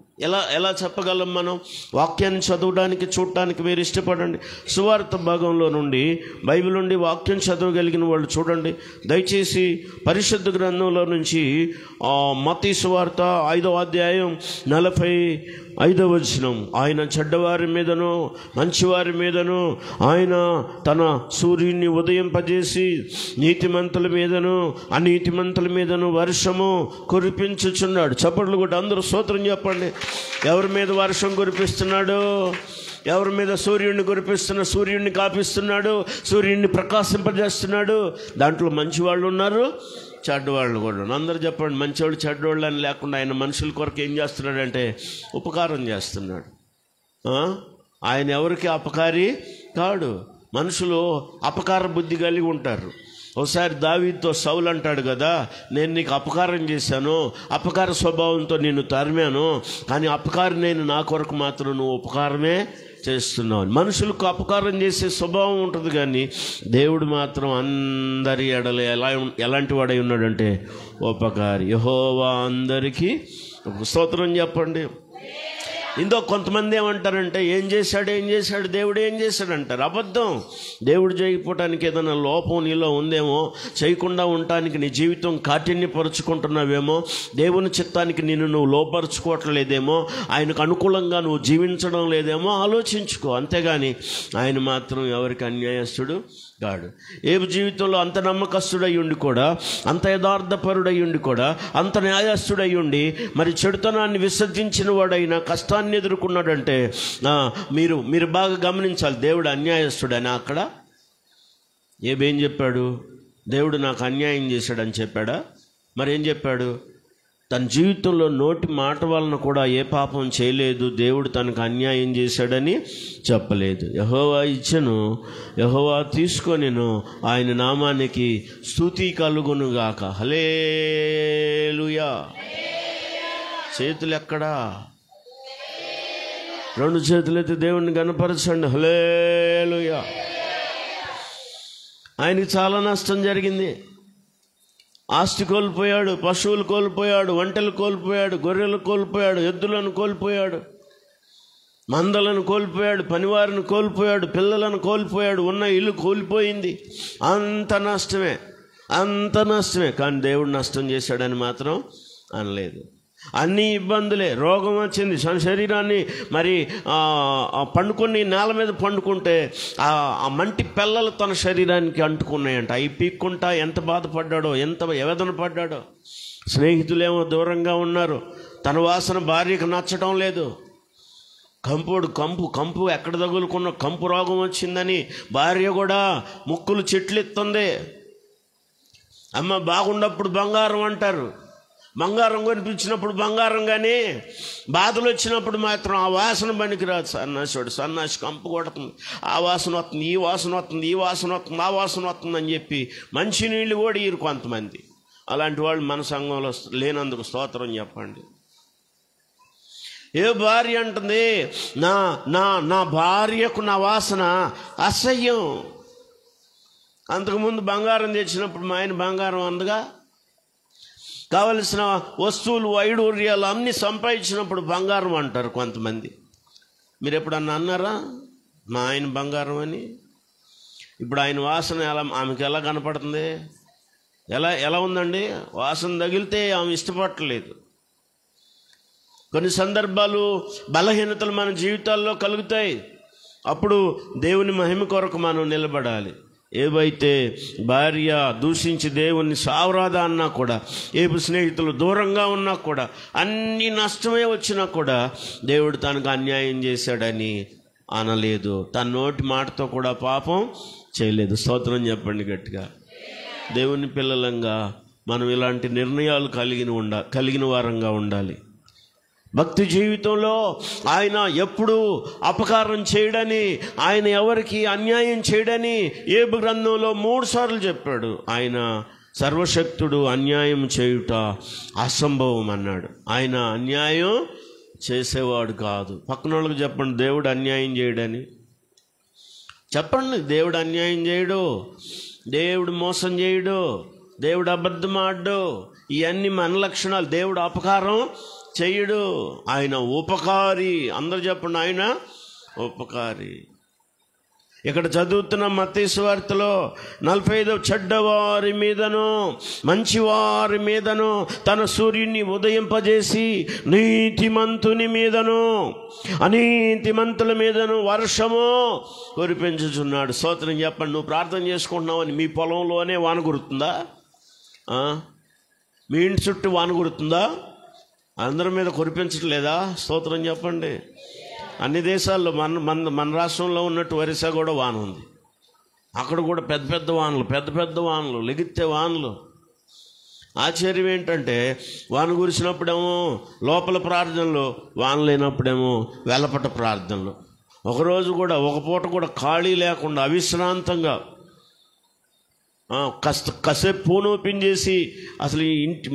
ఎలా చెప్పగలం మనం? వాక్యాన్ని చదవడానికి చూడటానికి మీరు ఇష్టపడండి. సువార్త భాగంలో నుండి బైబిల్ నుండి వాక్యం చదవగలిగిన వాళ్ళు చూడండి దయచేసి. పరిశుద్ధ గ్రంథంలో నుంచి మత్తయి సువార్త 5వ అధ్యాయం 45వ వచనం. ఆయన చెడ్డవారి మీదను మంచివారి మీదను ఆయన తన సూర్యుని ఉదయింపజేసి నీతిమంతుల మీదను అనీతిమంతుల మీదను వర్షము కురిపించుచున్నాడు. చప్పట్లు కూడా అందరూ స్తోత్రం చెప్పండి. ఎవరి మీద వర్షం కురిపిస్తున్నాడు? ఎవరి మీద సూర్యుడిని కురిపిస్తున్నా, సూర్యుడిని కాపిస్తున్నాడు, సూర్యుడిని ప్రకాశింపజేస్తున్నాడు. దాంట్లో మంచి వాళ్ళు ఉన్నారు, చెడ్డవాళ్ళు కూడా. అందరూ చెప్పండి, మంచివాళ్ళు చెడ్డవాళ్ళు అని లేకుండా ఆయన మనుషుల కొరకు ఏం చేస్తున్నాడంటే ఉపకారం చేస్తున్నాడు. ఆయన ఎవరికి అపకారి కాడు. మనుషులు అపకార బుద్ధి కలిగి ఉంటారు. ఒకసారి దావీదుతో సౌలు అంటాడు కదా, నేను నీకు అపకారం చేశాను, అపకార స్వభావంతో నిన్ను తరిమాను, కానీ అపకారం నేను నా కొరకు మాత్రం నువ్వు ఉపకారమే చేస్తున్నావు. మనుషులకు అపకారం చేసే స్వభావం ఉంటుంది, కానీ దేవుడు మాత్రం అందరి ఎడల ఎలాంటి వాడై ఉన్నాడంటే ఉపకారి. యెహోవా అందరికీ స్తోత్రం చెప్పండి. ఇందో కొంతమంది ఏమంటారంటే ఏం చేశాడు దేవుడు ఏం చేశాడు అంటారు. అబద్ధం. దేవుడు చేయకపోవటానికి ఏదైనా లోపం నీలో ఉందేమో, చేయకుండా ఉండటానికి నీ జీవితం కాఠిన్యపరుచుకుంటున్నావేమో, దేవుని చిత్తానికి నిన్ను నువ్వు లోపరుచుకోవట్లేదేమో, ఆయనకు అనుకూలంగా నువ్వు జీవించడం లేదేమో ఆలోచించుకో. అంతేగాని ఆయన మాత్రం ఎవరికి అన్యాయస్తుడు కాడు. ఏబు జీవితంలో అంత నమ్మకస్తుడై ఉండి కూడా, అంత యథార్థపరుడై ఉండి కూడా, అంత న్యాయస్తుడై ఉండి మరి చెడుతనాన్ని విసర్జించిన వాడైనా కష్టాన్ని ఎదుర్కొన్నాడంటే మీరు బాగా గమనించాలి. దేవుడు అన్యాయస్తుడని అక్కడ ఏబేం చెప్పాడు? దేవుడు నాకు అన్యాయం చేశాడని చెప్పాడా? మరేం చెప్పాడు? తన జీవితంలో నోటి మాట వలన కూడా ఏ పాపం చేయలేదు, దేవుడు తనకు అన్యాయం చేశాడని చెప్పలేదు. యెహోవా ఇచ్చెను, యెహోవా తీసుకొనెను, ఆయన నామానికి స్తుతి కలుగునుగాక. హల్లెలూయా. చేతులు ఎక్కడా? 2 చేతులైతే దేవుణ్ణి గణపరచండి. హల్లెలూయా. ఆయనకి చాలా నష్టం జరిగింది. ఆస్తి కోల్పోయాడు, పశువులు కోల్పోయాడు, ఒంటెలు కోల్పోయాడు, గొర్రెలు కోల్పోయాడు, ఎద్దులను కోల్పోయాడు, మందలను కోల్పోయాడు, పనివారిని కోల్పోయాడు, పిల్లలను కోల్పోయాడు, ఉన్న ఇల్లు కోల్పోయింది. అంత నష్టమే. కానీ దేవుడు నష్టం చేశాడని మాత్రం అనలేదు. అన్ని ఇబ్బందులే. రోగం వచ్చింది, శరీరాన్ని మరి పండుకొని నేల మీద పండుకుంటే ఆ మంటి పిల్లలు తన శరీరానికి అంటుకున్నాయంట. అవి పీక్కుంటా ఎంత బాధపడ్డాడో, ఎంత వేదన పడ్డాడో. స్నేహితులేమో దూరంగా ఉన్నారు. తన వాసన భార్యకు నచ్చడం లేదు. కంపు ఎక్కడ తగులుకున్న కంపు రోగం వచ్చిందని భార్య కూడా ముక్కులు చెట్లెత్తుంది. అమ్మ బాగున్నప్పుడు బంగారం అంటారు, బంగారం కొనిపించినప్పుడు బంగారం, కానీ బాధలు వచ్చినప్పుడు మాత్రం ఆ వాసన పనికిరాదు. సన్నాసి కంపు కొడుతుంది, ఆ వాసన వస్తుంది, ఈ వాసన వస్తుంది, ఈ వాసన వస్తుంది, ఆ వాసన వస్తుంది అని చెప్పి మంచి నీళ్ళు కూడా ఇరు కొంతమంది. అలాంటి వాళ్ళు మన సంఘంలో లేనందుకు స్తోత్రం చెప్పండి. ఏ భార్య అంటుంది, నా భార్యకు నా వాసన అసహ్యం. అంతకుముందు బంగారం తెచ్చినప్పుడు మా ఆయన బంగారం అందుగా కావలసిన వస్తువులు వైడూర్యాలు అన్నీ సంపాదించినప్పుడు బంగారం అంటారు కొంతమంది. మీరు ఎప్పుడన్నా అన్నారా మా ఆయన బంగారం అని? ఇప్పుడు ఆయన వాసన ఆమెకి ఎలా కనపడుతుంది? ఎలా ఉందండి? వాసన తగిలితే ఆమె ఇష్టపడలేదు. కొన్ని సందర్భాలు బలహీనతలు మన జీవితాల్లో కలుగుతాయి. అప్పుడు దేవుని మహిమ కొరకు మనం నిలబడాలి. ఏవైతే భార్య దూషించి దేవుణ్ణి సావరాదా అన్నా కూడా, ఏపు స్నేహితులు దూరంగా ఉన్నా కూడా, అన్ని నష్టమే వచ్చినా కూడా దేవుడు తనకు అన్యాయం చేశాడని అనలేదు. తన నోటి మాటతో కూడా పాపం చేయలేదు. స్తోత్రం చెప్పండి గట్టిగా. దేవుని పిల్లలంగా మనం ఇలాంటి నిర్ణయాలు కలిగిన వారంగా ఉండాలి. భక్తి జీవితంలో ఆయన ఎప్పుడు అపకారం చేయడని, ఆయన ఎవరికి అన్యాయం చేయడని యోబు గ్రంథంలో 3 సార్లు చెప్పాడు. ఆయన సర్వశక్తుడు, అన్యాయం చేయుట అసంభవం అన్నాడు. ఆయన అన్యాయం చేసేవాడు కాదు. పక్కన వాళ్ళకి చెప్పండి, దేవుడు అన్యాయం చేయడని చెప్పండి. దేవుడు అన్యాయం చేయడు, దేవుడు మోసం చేయడు, దేవుడు అబద్ధం ఆడు. ఇవన్నీ మన లక్షణాలు. దేవుడు అపకారం చెయ్యడు, ఆయన ఉపకారి. అందరూ చెప్పండి, ఆయన ఉపకారి. ఇక్కడ చదువుతున్న మత్తయి సువార్తలో 45 చెడ్డవారి మీదను మంచివారి మీదను తన సూర్యుని ఉదయింపజేసి నీతిమంతుని మీదను అనీతిమంతుల మీదను వర్షము కురిపించుచున్నాడు. స్తోత్రం చెప్పండి. నువ్వు ప్రార్థన చేసుకుంటున్నావని మీ పొలంలోనే వాన కురుతుందా? మీ ఇంటి చుట్టూ వాన కురుతుందా? అందరి మీద కురిపించట్లేదా? స్తోత్రం చెప్పండి. అన్ని దేశాల్లో మన రాష్ట్రంలో ఉన్నట్టు ఒరిస్సా కూడా వాన ఉంది. అక్కడ కూడా పెద్ద పెద్ద వానలు లెగిత్తే వానలు. ఆశ్చర్యం ఏంటంటే వాన కురిసినప్పుడేమో లోపల ప్రార్థనలు, వాన లేనప్పుడేమో వెలపట ప్రార్థనలు. ఒకరోజు కూడా ఒక పూట కూడా ఖాళీ లేకుండా అవిశ్రాంతంగా కాసేపు ఫోన్ ఓపెన్ చేసి అసలు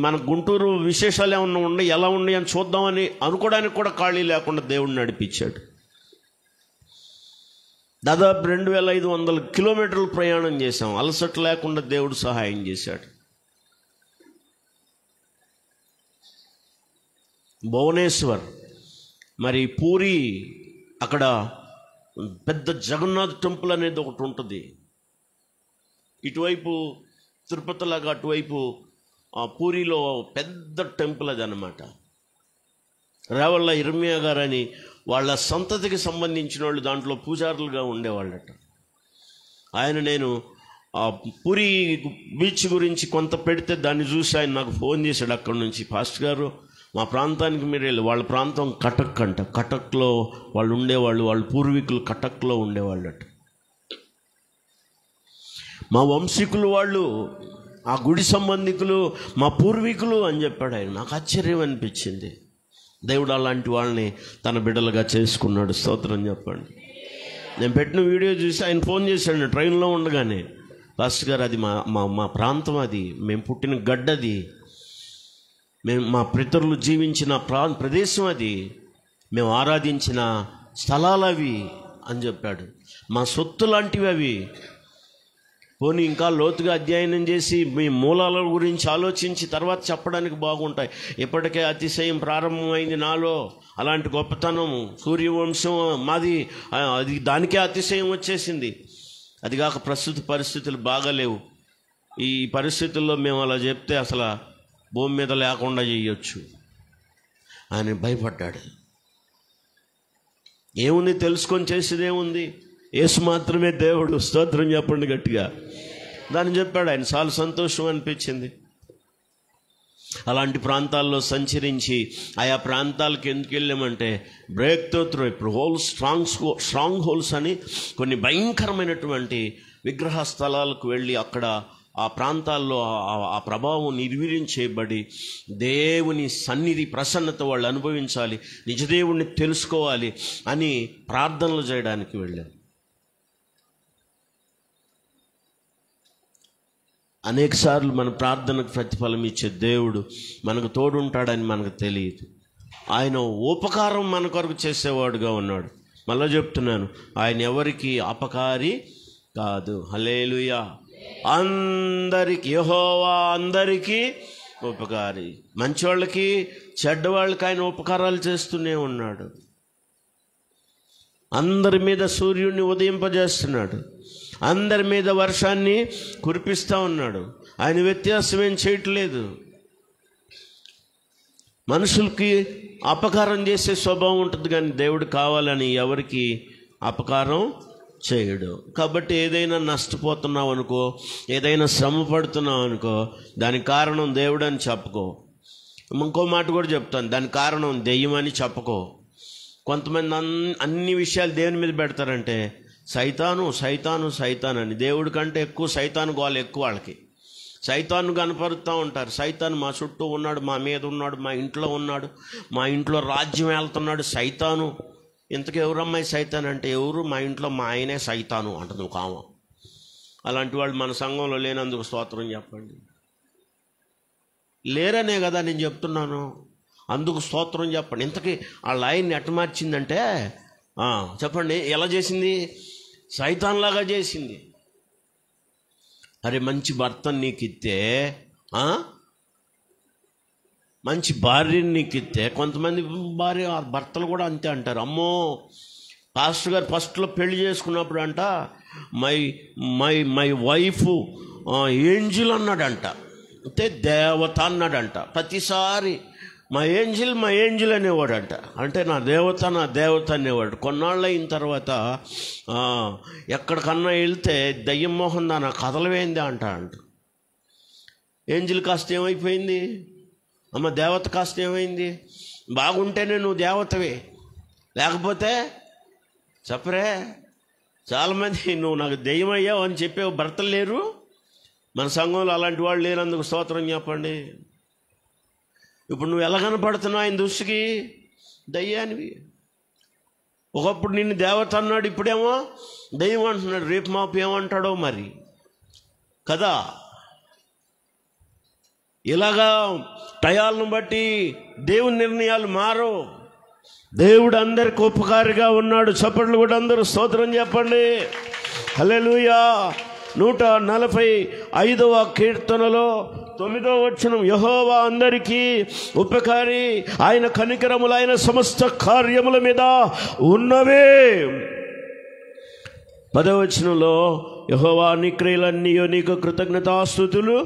మన గుంటూరు విశేషాలు ఏమన్నా ఉన్నాయి, ఎలా ఉన్నాయి అని చూద్దామని అనుకోవడానికి కూడా ఖాళీ లేకుండా దేవుడిని నడిపించాడు. దాదాపు 2500 కిలోమీటర్లు ప్రయాణం చేశాం. అలసట లేకుండా దేవుడు సహాయం చేశాడు. భువనేశ్వర్, మరి పూరి, అక్కడ పెద్ద జగన్నాథ్ టెంపుల్ అనేది ఒకటి ఉంటుంది. ఇటువైపు తిరుపతిలాగా అటువైపు పూరిలో పెద్ద టెంపుల్ అది అన్నమాట. రేవళ్ళ ఇర్మియా గారని వాళ్ళ సంతతికి సంబంధించిన వాళ్ళు దాంట్లో పూజారులుగా ఉండేవాళ్ళట. నేను పూరి బీచ్ గురించి కొంత పెడితే దాన్ని చూసి ఆయన నాకు ఫోన్ చేశాడు అక్కడి నుంచి, పాస్టర్ గారు మా ప్రాంతానికి మీరు వెళ్ళి, వాళ్ళ ప్రాంతం కటక్ అంట, కటక్లో వాళ్ళు ఉండేవాళ్ళు, వాళ్ళ పూర్వీకులు కటక్లో ఉండేవాళ్ళట. మా వంశీకులు వాళ్ళు, ఆ గుడి సంబంధికులు మా పూర్వీకులు అని చెప్పాడు ఆయన. నాకు ఆశ్చర్యం అనిపించింది. దేవుడు అలాంటి వాళ్ళని తన బిడ్డలుగా చేసుకున్నాడు. స్తోత్రం చెప్పండి. నేను పెట్టిన వీడియో చూసి ఆయన ఫోన్ చేశాడు ట్రైన్లో ఉండగానే, పాస్టర్ గారు అది మా ప్రాంతం, అది మేము పుట్టిన గడ్డది, మా పితరులు జీవించిన ప్రదేశం, అది మేము ఆరాధించిన స్థలాలు అవి అని చెప్పాడు. మా సొత్తు లాంటివి అవి. పోనీ ఇంకా లోతుగా అధ్యయనం చేసి మీ మూలాల గురించి ఆలోచించి తర్వాత చెప్పడానికి బాగుంటాయి. ఇప్పటికే అతిశయం ప్రారంభమైంది నాలో. అలాంటి గొప్పతనం, సూర్యవంశం మాది, అది దానికే అతిశయం వచ్చేసింది. అదిగాక ప్రస్తుత పరిస్థితులు బాగాలేవు. ఈ పరిస్థితుల్లో మేము అలా చెప్తే అసలు భూమి మీద లేకుండా చేయొచ్చు అని భయపడ్డాడు. ఏముంది, తెలుసుకొని చేసేదేముంది? యేసు మాత్రమే దేవుడు. స్తోత్రం చెప్పండి గట్టిగా. దాన్ని చెప్పాడు ఆయన. చాలా సంతోషం అనిపించింది. అలాంటి ప్రాంతాల్లో సంచరించి ఆయా ప్రాంతాలకు ఎందుకు వెళ్ళామంటే బ్రేక్ త్రూ ఇప్పుడు స్ట్రాంగ్ హోల్స్ అని కొన్ని భయంకరమైనటువంటి విగ్రహ స్థలాలకు వెళ్ళి అక్కడ ఆ ప్రాంతాల్లో ఆ ప్రభావం నిర్వీర్యం చేయబడి దేవుని సన్నిధి ప్రసన్నత వాళ్ళు అనుభవించాలి, నిజదేవుణ్ణి తెలుసుకోవాలి అని ప్రార్థనలు చేయడానికి వెళ్ళాం. అనేకసార్లు మన ప్రార్థనకు ప్రతిఫలం ఇచ్చే దేవుడు మనకు తోడుంటాడని మనకు తెలియదు. ఆయన ఉపకారం మన కొరకు చేసేవాడుగా ఉన్నాడు. మళ్ళీ చెప్తున్నాను, ఆయన ఎవరికి అపకారి కాదు. హల్లెలూయా. అందరికీ యెహోవా అందరికీ ఉపకారి. మంచివాళ్ళకి చెడ్డవాళ్ళకి ఆయన ఉపకారాలు చేస్తూనే ఉన్నాడు. అందరి మీద సూర్యుడిని ఉదయింపజేస్తున్నాడు, అందరి మీద వర్షాన్ని కురిపిస్తూ ఉన్నాడు. ఆయన వ్యత్యాసం ఏం చేయట్లేదు. మనుషులకి అపకారం చేసే స్వభావం ఉంటుంది, కానీ దేవుడు కావాలని ఎవరికి అపకారం చేయడు. కాబట్టి ఏదైనా నష్టపోతున్నావు అనుకో, ఏదైనా శ్రమ పడుతున్నావు అనుకో, దానికి కారణం దేవుడు అని చెప్పుకో. ఇంకో మాట కూడా చెప్తాను, దానికి కారణం దెయ్యం అని చెప్పుకో. కొంతమంది అన్ని విషయాలు దేవుని మీద పెడతారంటే సైతాను సైతాను సైతాను అని. దేవుడి కంటే ఎక్కువ సైతాను గోల ఎక్కువ వాళ్ళకి. సైతాను కనపరుస్తూ ఉంటారు. సైతాను మా చుట్టూ ఉన్నాడు, మా మీద ఉన్నాడు, మా ఇంట్లో ఉన్నాడు, మా ఇంట్లో రాజ్యం వెళ్తున్నాడు సైతాను. ఇంతకు ఎవరమ్మాయి సైతాన్ అంటే, ఎవరు, మా ఇంట్లో మా ఆయనే సైతాను అంటుంది ఒక ఆమె. అలాంటి వాళ్ళు మన సంఘంలో లేనందుకు స్తోత్రం చెప్పండి. లేరనే కదా నేను చెప్తున్నాను, అందుకు స్తోత్రం చెప్పండి. ఇంతకీ ఆ లైన్ని ఎట్ట మార్చిందంటే చెప్పండి, ఎలా చేసింది? సైతాన్లాగా చేసింది. అరే మంచి భర్తను నీకు ఇస్తే, మంచి భార్యని నీకు ఇస్తే, కొంతమంది భర్తలు కూడా అంతే అంటారు. అమ్మో, పాస్టర్ గారు ఫస్ట్లో పెళ్లి చేసుకున్నప్పుడు అంట my my my wife angel అన్నాడంట, అంటే దేవత అన్నాడంట. ప్రతిసారి మా ఏంజిల్ అనేవాడంట, అంటే నా దేవత అనేవాడు. కొన్నాళ్ళు అయిన తర్వాత ఎక్కడికన్నా వెళ్తే దయ్యం మోహన్ నా కథలవేంది అంట. ఏంజిల్ కాస్త ఏమైపోయింది, అమ్మ దేవత కాస్త ఏమైంది? బాగుంటేనే నువ్వు దేవతవే, లేకపోతే చెప్పరే. చాలామంది నువ్వు నాకు దెయ్యం అయ్యావు అని చెప్పే భర్తలు లేరు మన సంఘంలో. అలాంటి వాళ్ళు లేనందుకు స్తోత్రం చెప్పండి. ఇప్పుడు నువ్వు ఎలా కనపడుతున్నావు ఆయన దృష్టికి? దయ్యానివి. ఒకప్పుడు నిన్ను దేవత అన్నాడు, ఇప్పుడేమో దయ్యం అంటున్నాడు. రేపు మాపు ఏమంటాడో మరి కదా. ఇలాగా టయాలను బట్టి దేవుని నిర్ణయాలు మారు. దేవుడు అందరికి ఉపకారిగా ఉన్నాడు. చప్పట్లు కూడా అందరూ స్తోత్రం చెప్పండి. హల్లెలూయా. 145వ కీర్తనలో 9వ వచనం, యెహోవా అందరికీ ఉపకారి, ఆయన కనికరములు ఆయన సమస్త కార్యముల మీద ఉన్నవే. 10వ వచనంలో, యెహోవా నీ క్రియలన్నీ నీకు కృతజ్ఞతాస్తుతులు,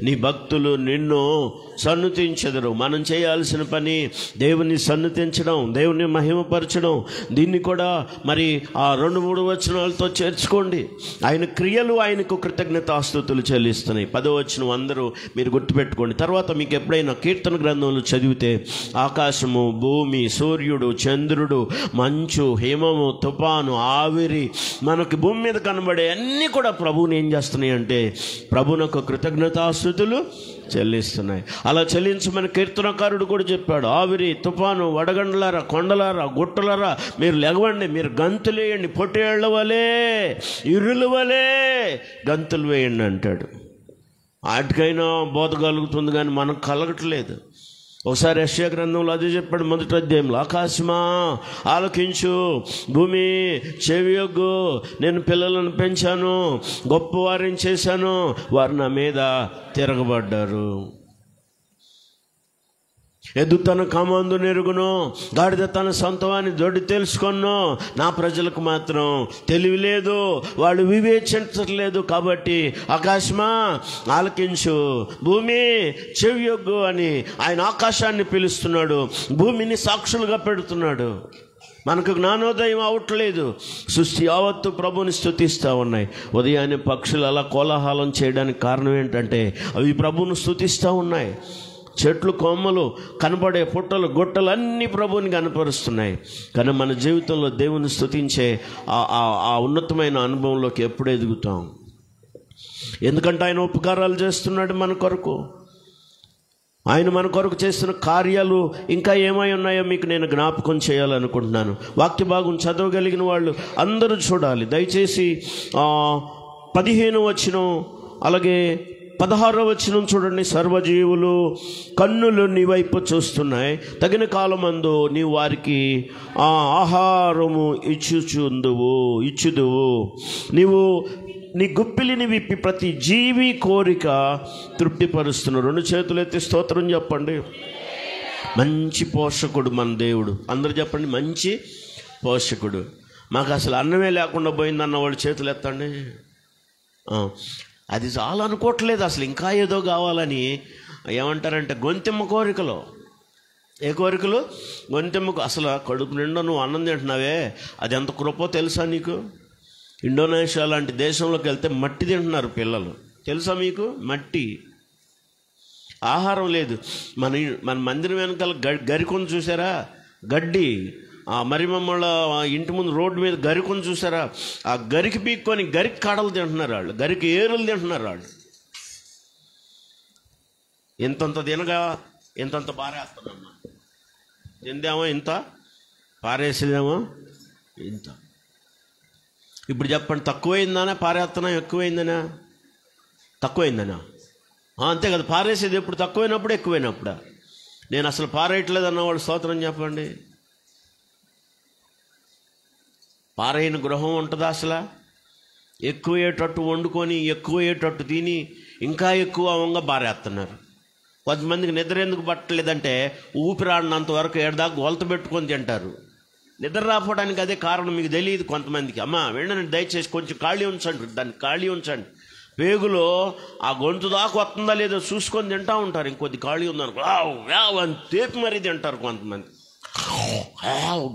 నీ భక్తులు నిన్ను సన్నుతించెదరు. మనం చేయాల్సిన పని దేవుని సన్నుతించడం, దేవుని మహిమపరచడం. దీన్ని కూడా మరి ఆ 2-3 వచనాలతో చేర్చుకోండి. ఆయన క్రియలు ఆయనకు కృతజ్ఞతాస్తుతులు చెల్లిస్తున్నాయి. 10వ వచనం అందరూ మీరు గుర్తుపెట్టుకోండి. తర్వాత మీకు ఎప్పుడైనా కీర్తన గ్రంథంలో చదివితే ఆకాశము, భూమి, సూర్యుడు, చంద్రుడు, మంచు, హిమము, తుఫాను, ఆవిరి, మనకి భూమి మీద కనబడే అన్నీ కూడా ప్రభువుని ఏం చేస్తున్నాయి అంటే ప్రభువునకు కృతజ్ఞతాస్తుతులు చెల్లిస్తున్నాయి. అలా చెల్లించమని కీర్తనకారుడు కూడా చెప్పాడు. ఆవిరి, తుఫాను, వడగండ్లారా, కొండలారా, గుట్టలారా మీరు లెగవండి, మీరు గంతులు వేయండి, పొట్టేళ్ల వలే, ఇరుల వలే గంతులు వేయండి అంటాడు. వాటికైనా బోధ కలుగుతుంది, కానీ మనకు కలగట్లేదు. ఒకసారి యెషయా గ్రంథంలో అదే చెప్పాడు, 1వ అధ్యాయంలో, ఆకాశమా ఆలకించు, భూమి చెవియొగ్గు, నేను పిల్లలను పెంచాను, గొప్పవారిని చేశాను, వారు నా మీద తిరగబడ్డారు. ఎద్దు తన కమాందు నెరుగును, గాడిద తన సొంతవాన్ని దొడ్డి తెలుసుకొను, నా ప్రజలకు మాత్రం తెలివి లేదు, వాళ్ళు వివేచించట్లేదు. కాబట్టి ఆకాశమా ఆలకించు, భూమి చెవియొగ్గు అని ఆయన ఆకాశాన్ని పిలుస్తున్నాడు, భూమిని సాక్షులుగా పెడుతున్నాడు. మనకు జ్ఞానోదయం అవట్లేదు. సృష్టి యావత్తు ప్రభుని స్తుతిస్తూ ఉన్నాయి. ఉదయాన్నే పక్షులు అలా కోలాహలం చేయడానికి కారణం ఏంటంటే అవి ప్రభుని స్తుతిస్తూ ఉన్నాయి. చెట్లు, కొమ్మలు, కనబడే పుట్టలు, గుట్టలు అన్నీ ప్రభువుని కనపరుస్తున్నాయి. కానీ మన జీవితంలో దేవుని స్తుతించే ఆ ఉన్నతమైన అనుభవంలోకి ఎప్పుడు ఎదుగుతాం? ఎందుకంటే ఆయన ఉపకారాలు చేస్తున్నాడు మన కొరకు. ఆయన మన కొరకు చేస్తున్న కార్యాలు ఇంకా ఏమై ఉన్నాయో మీకు నేను జ్ఞాపకం చేయాలనుకుంటున్నాను. వాక్య భాగం చదవగలిగిన వాళ్ళు అందరూ చూడాలి. దయచేసి 15వ వచనం అలాగే 16వ వచనం చూడండి. సర్వజీవులు కన్నులు నీ వైపు చూస్తున్నాయి, తగిన కాలమందు నీవు వారికి ఆహారము ఇచ్చుదువు. నీవు నీ గుప్పిలిని విప్పి ప్రతి జీవి కోరిక తృప్తిపరుస్తున్నావు. 2 చేతులు ఎత్తి స్తోత్రం చెప్పండి. మంచి పోషకుడు మన దేవుడు. అందరూ చెప్పండి, మంచి పోషకుడు. మాకు అసలు అన్నమే లేకుండా పోయిందన్న వాళ్ళు చేతులు ఎత్తండి. అది చాలా అనుకోవట్లేదు, అసలు ఇంకా ఏదో కావాలని. ఏమంటారంటే గొంతెమ్మ కోరికలు. ఏ కోరికలు? గొంతెమ్మకు. అసలు కడుపు నిండా నువ్వు అన్నం తింటున్నావే, అది ఎంత కృపో తెలుసా నీకు? ఇండోనేషియా లాంటి దేశంలోకి వెళ్తే మట్టి తింటున్నారు పిల్లలు, తెలుసా మీకు? మట్టి, ఆహారం లేదు. మన మందిరం వెనకాల గరికొని చూసారా? గడ్డి. మరి మమ్మల్ని ఇంటి ముందు రోడ్డు మీద గరికొని చూసారా? ఆ గరికి పీక్కొని గరికి కాడలు తింటున్నారు వాళ్ళు, గరికి ఏరులు తింటున్నారు వాళ్ళు. ఇంతంత తినగా ఇంతంత పారేస్తానమ్మా. తిందేమో ఇంత, పారేసేదేమో ఇంత. ఇప్పుడు చెప్పండి, తక్కువైందనా పారేస్తున్నాం, ఎక్కువైందనా? తక్కువైందనా? అంతే కదా. పారేసేది ఎప్పుడు? తక్కువైనప్పుడు, ఎక్కువైనప్పుడా? నేను అసలు పారేయట్లేదు అన్నవాడు స్తోత్రం చెప్పండి. పారేయని గృహం ఉంటుందా అసలు? ఎక్కువయ్యేటట్టు వండుకొని, ఎక్కువయ్యేటట్టు తిని, ఇంకా ఎక్కువ అవంగా పారేస్తున్నారు. కొంతమందికి నిద్ర ఎందుకు పట్టలేదంటే ఊపిరాడినంత వరకు ఏడదాకా గొలత పెట్టుకొని తింటారు. నిద్ర రాకపోవడానికి అదే కారణం. మీకు తెలియదు కొంతమందికి. అమ్మా వెళ్ళండి, దయచేసి కొంచెం ఖాళీ ఉంచండి, దాన్ని ఖాళీ ఉంచండి. పేగులో ఆ గొంతు దాకా వస్తుందా లేదో చూసుకొని తింటూ ఉంటారు. ఇంకొద్ది ఖాళీ ఉందనుకో వ్యావ్ అని తేపి మరీ తింటారు కొంతమంది.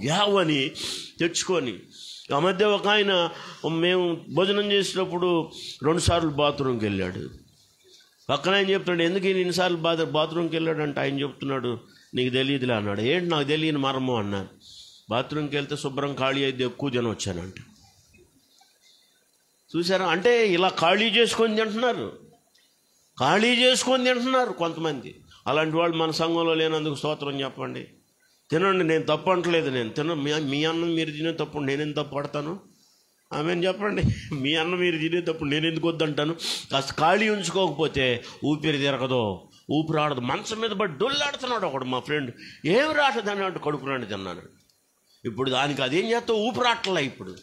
వ్యావ్ అని తెచ్చుకొని. ఆ మధ్య ఒక ఆయన మేము భోజనం చేసినప్పుడు 2 సార్లు బాత్రూమ్కి వెళ్ళాడు. పక్కన ఆయన చెప్తున్నాడు, ఎందుకు ఎన్నిసార్లు బాత్రూమ్కి వెళ్ళాడు అంటే ఆయన చెప్తున్నాడు, నీకు తెలియదులే అన్నాడు. ఏంటి నాకు తెలియని మర్మం అన్నాను. బాత్రూమ్కి వెళ్తే శుభ్రం ఖాళీ అయితే ఎక్కువ జనం వచ్చానంట. చూసారా? అంటే ఇలా ఖాళీ చేసుకొని తింటున్నారు, ఖాళీ చేసుకొని తింటున్నారు కొంతమంది. అలాంటి వాళ్ళు మన సంఘంలో లేనందుకు స్తోత్రం చెప్పండి. తినండి, నేను తప్పు అంటలేదు. నేను మీ అన్నం మీరు తినే తప్పుడు నేనేం తప్పు పడతాను? ఆమెను చెప్పండి. మీ అన్నం మీరు తినేటప్పుడు నేను ఎందుకు వద్దంటాను? కాస్త ఖాళీ ఉంచుకోకపోతే ఊపిరి తిరగదు, ఊపిరాడదు. మంచం మీద పడి డొల్లాడుతున్నాడు ఒకడు మా ఫ్రెండ్. ఏమి రాటదని అంటే కడుపు రాండి తిన్నాను. ఇప్పుడు దానికి అదేం చేస్తావు? ఊపిరాట్లా. ఇప్పుడు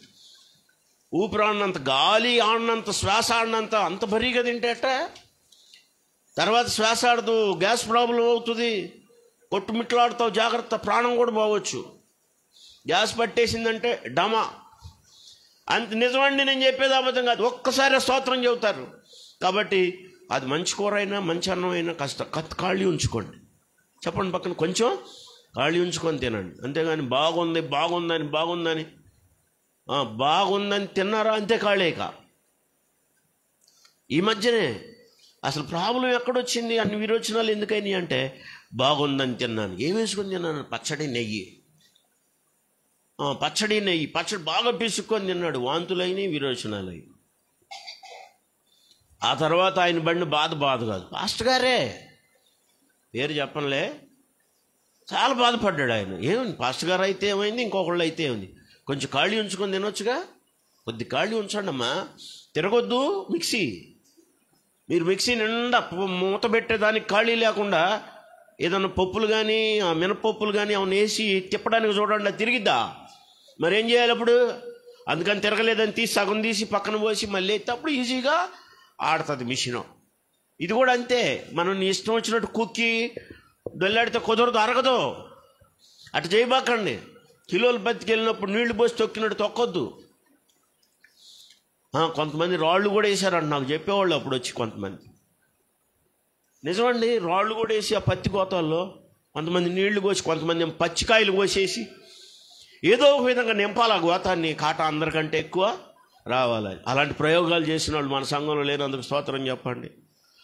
ఊపిరాడినంత, గాలి ఆడినంత, శ్వాస ఆడినంత అంత బరీగా తింటేట తర్వాత శ్వాస ఆడదు, గ్యాస్ ప్రాబ్లం అవుతుంది, కొట్టుమిట్లాడుతావు, జాగ్రత్త, ప్రాణం కూడా పోవచ్చు. గ్యాస్ పట్టేసిందంటే డమా. అంత నిజమండి, నేను చెప్పేది అబద్ధం కాదు. ఒక్కసారి స్తోత్రం చెబుతారు. కాబట్టి అది మంచి కూర అయినా మంచి అన్నం అయినా ఖాళీ ఉంచుకోండి. చెప్పండి పక్కన, కొంచెం ఖాళీ ఉంచుకొని తినండి. అంతేగాని బాగుందని తిన్నారా అంతే ఖాళీక. ఈ మధ్యనే అసలు ప్రాబ్లం ఎక్కడొచ్చింది? అన్ని విరోచనాలు ఎందుకైనాయి అంటే బాగుందని తిన్నాను. ఏం వేసుకొని తిన్నాను? పచ్చడి నెయ్యి బాగా పిసుక్కొని తిన్నాడు. వాంతులైనవి, విరోచనాలు. ఆ తర్వాత ఆయన బండి బాధ కాదు, పాస్టర్ గారే, పేరు చెప్పనులే, చాలా బాధపడ్డాడు ఆయన. ఏమైంది పాస్టర్ గారు అయితే ఏమైంది, ఇంకొకళ్ళు అయితే ఏమైంది? కొంచెం ఖాళీ ఉంచుకొని తినొచ్చుగా. కొద్ది ఖాళీ ఉంచండి అమ్మా. తిరగొద్దు మిక్సీ. మీరు మిక్సీ నిండా మూత పెట్టేదానికి ఖాళీ లేకుండా ఏదన్నా పప్పులు కానీ, మినపప్పులు కానీ అవును వేసి తిప్పడానికి చూడండి, అది తిరిగిద్దా? మరేం చేయాలి అప్పుడు? అందుకని తిరగలేదని తీసి సగం తీసి పక్కన పోసి మళ్ళీ అయితే అప్పుడు ఈజీగా ఆడుతుంది మిషన్. ఇది కూడా అంతే. మనం నీ ఇష్టం వచ్చినట్టు కుక్కి దొల్లాడితే కుదరదు, అరగదు. అటు చేయబాకండి. కిలోలు బతికెళ్ళినప్పుడు నీళ్లు పోసి తొక్కినట్టు తొక్కొద్దు. కొంతమంది రాళ్ళు కూడా వేసారంట, నాకు చెప్పేవాళ్ళు అప్పుడు వచ్చి కొంతమంది. నిజమండి, రాళ్ళు కూడా వేసి ఆ పత్తి గోతాల్లో కొంతమంది నీళ్లు పోసి, కొంతమంది పచ్చికాయలు పోసేసి ఏదో ఒక విధంగా నింపాలి ఆ గోతాన్ని. కాటా అందరికంటే ఎక్కువ రావాలి. అలాంటి ప్రయోగాలు చేసిన వాళ్ళు మన సంఘంలో లేనందుకు స్తోత్రం చెప్పండి.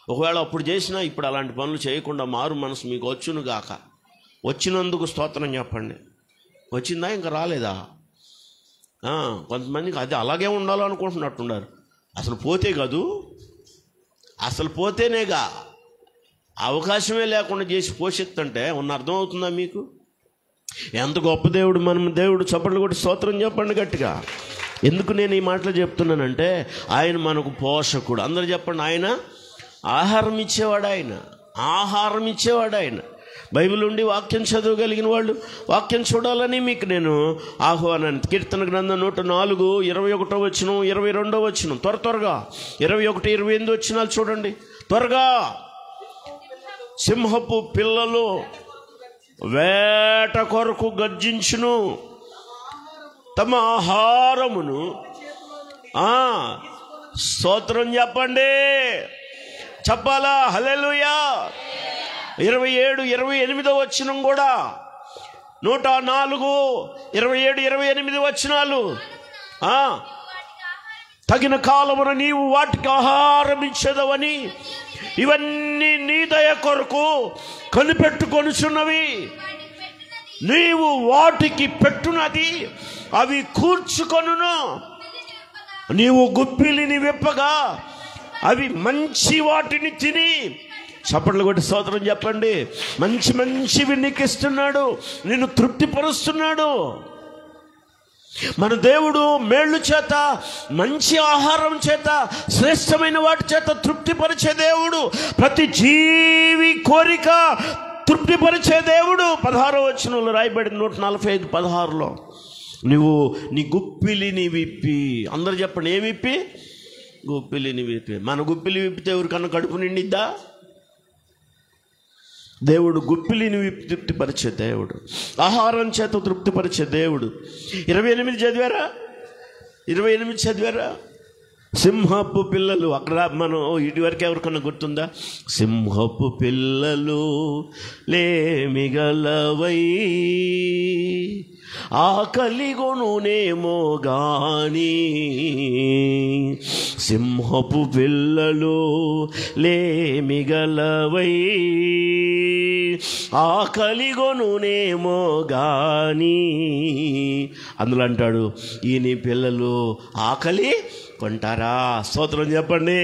ఒకవేళ అప్పుడు చేసినా ఇప్పుడు అలాంటి పనులు చేయకుండా మారు మనసు మీకు వచ్చును గాక. వచ్చినందుకు స్తోత్రం చెప్పండి. వచ్చిందా? ఇంకా రాలేదా? కొంతమందికి అది అలాగే ఉండాలనుకుంటున్నట్టున్నారు. అసలు పోతే కాదు, అసలు పోతేనేగా. అవకాశమే లేకుండా చేసి పోషిస్తుంటే ఉన్న అర్థం అవుతుందా మీకు? ఎంత గొప్ప దేవుడు దేవుడు. చప్పట్లు కొట్టి స్తోత్రం చెప్పండి గట్టిగా. ఎందుకు నేను ఈ మాటలు చెప్తున్నానంటే ఆయన మనకు పోషకుడు. అందరూ చెప్పండి, ఆయన ఆహారం ఇచ్చేవాడు ఆయన. బైబిల్ ఉండి వాక్యం చదవగలిగిన వాళ్ళు వాక్యం చూడాలని మీకు నేను ఆహ్వానాన్ని. కీర్తన గ్రంథం 104, 21వ వచనం, 22వ వచనం. త్వరగా 21, 28 వచనాలు చూడండి త్వరగా. సింహపు పిల్లలు వేట కొరకు గర్జించును, తమ ఆహారమును స్తోత్రం చెప్పండి, చెప్పాలా? హల్లెలూయా. 27, 28వ వచనం కూడా. 104, 27, 28 వచనాలు. తగిన కాలమున నీవు వాటికి ఆహారం ఇచ్చేదవని ఇవన్నీ నీ దయ కొరకు కనిపెట్టుకొనుచున్నవి. నీవు వాటికి పెట్టునది అవి కూర్చుకొనును. నీవు గుప్పిలిని విప్పగా అవి మంచి వాటిని తిని చప్పట్లు కొట్టి స్తోత్రం చెప్పండి. మంచి మంచివి నీకు ఇస్తున్నాడు, నిన్ను తృప్తిపరుస్తున్నాడు. మన దేవుడు మేళ్ళు చేత, మంచి ఆహారం చేత, శ్రేష్టమైన వాటి చేత తృప్తిపరిచే దేవుడు. ప్రతి జీవి కోరిక తృప్తిపరిచే దేవుడు. 16వ వచనంలో రాయబడి 145:16లో నువ్వు నీ గుప్పిలిని విప్పి, అందరు చెప్పండి, ఏమి విప్పి? గుప్పిలిని విప్పి. మన గుప్పిలి విప్పితే ఎవరికన్నా కడుపు నిండిద్దా? దేవుడు గుప్పిలిని విప్పి తృప్తిపరిచే దేవుడు, ఆహారం చేత తృప్తిపరిచే దేవుడు. 28 చదివారా? 28 చదివారా? సింహపు పిల్లలు, అక్కడ మనం ఇటువరకు ఎవరికన్నా గుర్తుందా? సింహపు పిల్లలు లేమిగలవై ఆకలిగొనునేమో గాని, సింహపు పిల్లలు లేమిగలవై ఆకలిగొనునేమో గాని. అందులో అంటాడు, ఈ నీ పిల్లలు ఆకలి కొంటారా? స్తోత్రం చెప్పండి.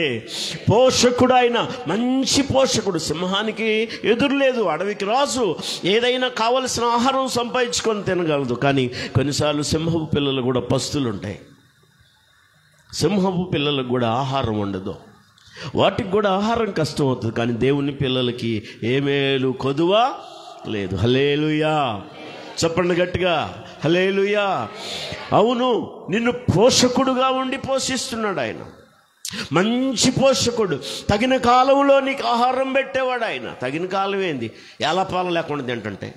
పోషకుడు ఆయన, మంచి పోషకుడు. సింహానికి ఎదురు లేదు, అడవికి రాజు. ఏదైనా కావలసిన ఆహారం సంపాదించుకొని తినగలదు. కానీ కొన్నిసార్లు సింహపు పిల్లలు కూడా పస్తులు ఉంటాయి. సింహపు పిల్లలకు కూడా ఆహారం ఉండదు, వాటికి కూడా ఆహారం కష్టం అవుతుంది. కానీ దేవుని పిల్లలకి ఏ మేలు కొదువా లేదు. హల్లెలూయా, చెప్పండి గట్టిగా, హల్లెలూయా. అవును, నిన్ను పోషకుడుగా ఉండి పోషిస్తున్నాడు ఆయన. మంచి పోషకుడు, తగిన కాలంలో నీకు ఆహారం పెట్టేవాడు ఆయన. తగిన కాలం ఏంది? ఏలపాలం లేకుండా తింటుంటే,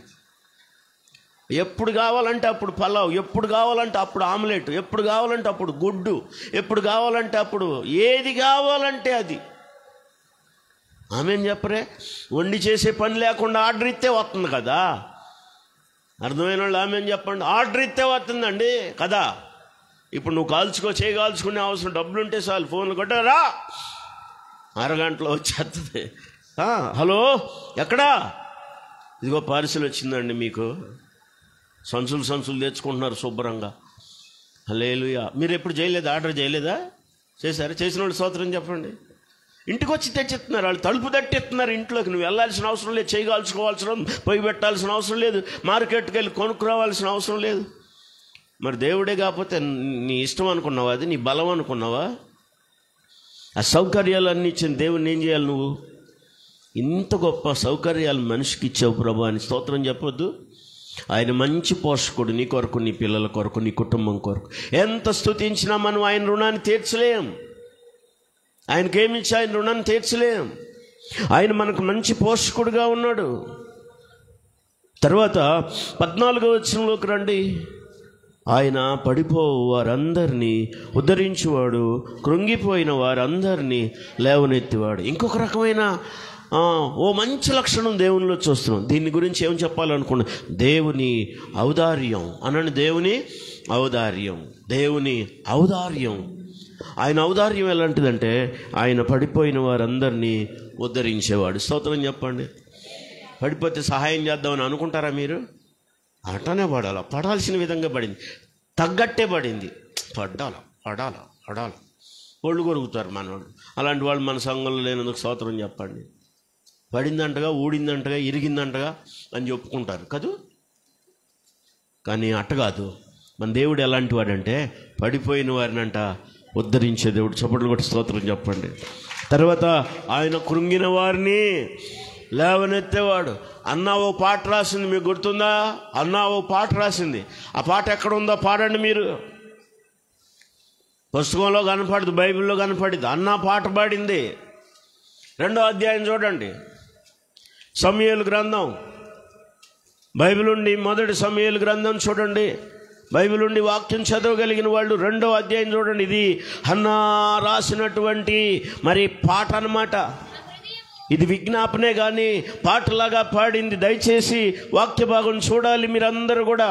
ఎప్పుడు కావాలంటే అప్పుడు పలావ్, ఎప్పుడు కావాలంటే అప్పుడు ఆమ్లెట్, ఎప్పుడు కావాలంటే అప్పుడు గుడ్డు, ఎప్పుడు కావాలంటే అప్పుడు ఏది కావాలంటే అది. ఆమెన్ చెప్పరే? వండి చేసే పని లేకుండా ఆర్డర్ ఇస్తే వస్తుంది కదా. అర్థమైన వాళ్ళు ఆమెన్ చెప్పండి. ఆర్డర్ ఇస్తే వస్తుందండి కదా. ఇప్పుడు నువ్వు చేయగాల్చుకునే అవసరం, డబ్బులు ఉంటే చాలు, ఫోన్లు కొట్టారా, అరగంటలో వచ్చేస్తుంది. హలో, ఎక్కడా? ఇదిగో పార్సిల్ వచ్చిందండి మీకు. సంచులు తెచ్చుకుంటున్నారు శుభ్రంగా. హల్లెలూయా. మీరు ఎప్పుడు చేయలేదా? ఆర్డర్ చేయలేదా? చేశారు? చేసిన వాళ్ళు స్తోత్రం చెప్పండి. ఇంటికి వచ్చి తెచ్చిస్తున్నారు, వాళ్ళు తలుపు తట్టిస్తున్నారు ఇంట్లోకి. నువ్వు వెళ్ళాల్సిన అవసరం లేదు, చేయగాల్చుకోవాల్సిన, పొయ్యి పెట్టాల్సిన అవసరం లేదు, మార్కెట్కి వెళ్ళి కొనుక్కురావాల్సిన అవసరం లేదు. మరి దేవుడే కాకపోతే నీ ఇష్టం అనుకున్నావా? అది నీ బలం అనుకున్నావా? ఆ సౌకర్యాలన్నీ ఇచ్చిన దేవుణ్ణి ఏం చేయాలి నువ్వు? ఇంత గొప్ప సౌకర్యాలు మనిషికి ఇచ్చావు ప్రభు అని స్తోత్రం చెప్పొద్దు? ఆయన మంచి పోషకుడు, నీ కొరకు, నీ పిల్లల కొరకు, నీ కుటుంబం కొరకు. ఎంత స్తుతించినా మనం ఆయన రుణాన్ని తీర్చలేం. ఆయనకేమిచ్చి ఆయన రుణాన్ని తీర్చలేం. ఆయన మనకు మంచి పోషకుడుగా ఉన్నాడు. తర్వాత 14వ వచనంలోకి రండి. ఆయన పడిపోవు వారందరినీ ఉద్ధరించువాడు, కృంగిపోయిన వారందరినీ లేవనెత్తివాడు. ఇంకొక రకమైన ఓ మంచి లక్షణం దేవునిలో చూస్తున్నాం. దీని గురించి ఏం చెప్పాలనుకున్నా? దేవుని ఔదార్యం అనండి. దేవుని ఔదార్యం, దేవుని ఔదార్యం. ఆయన ఔదార్యం ఎలాంటిదంటే, ఆయన పడిపోయిన వారందరినీ ఉద్ధరించేవాడు. స్తోత్రం చెప్పండి. పడిపోతే సహాయం చేద్దామని అనుకుంటారా మీరు? అటనే పడాల్సిన విధంగా పడింది, తగ్గట్టే పడింది. పడాల ఒళ్ళు కొరుగుతారు మనవాళ్ళు. అలాంటి వాళ్ళు మన సంఘంలో లేనందుకు స్తోత్రం చెప్పండి. పడిందంటగా, ఊడిందంటగా, ఇరిగిందంటగా అని చెప్పుకుంటారు కదూ. కానీ అట్ట కాదు. మన దేవుడు ఎలాంటి వాడంటే, పడిపోయిన వారినంట ఉద్ధరించే దేవుడు. చప్పట్లు కొట్టి స్తోత్రం చెప్పండి. తర్వాత ఆయన కృంగిన వారిని లేవనెత్తేవాడు. అన్నా ఓ పాట రాసింది, మీకు గుర్తుందా? అన్నా ఓ పాట రాసింది. ఆ పాట ఎక్కడ ఉందో పాడండి మీరు. పుస్తకంలో కనపడదు, బైబిల్లో కనపడింది. అన్నా పాట పాడింది. 2వ అధ్యాయం చూడండి. సమూయేలు గ్రంథం, బైబిల్ ఉండి 1 సమూయేలు గ్రంథం చూడండి. బైబిల్ ఉండి వాక్యం చదవగలిగిన వాళ్ళు 2వ అధ్యాయం చూడండి. ఇది హన్నా రాసినటువంటి మరి పాట అన్నమాట. ఇది విజ్ఞాపనే కానీ పాటలాగా పాడింది. దయచేసి వాక్య భాగం చూడాలి మీరందరూ కూడా.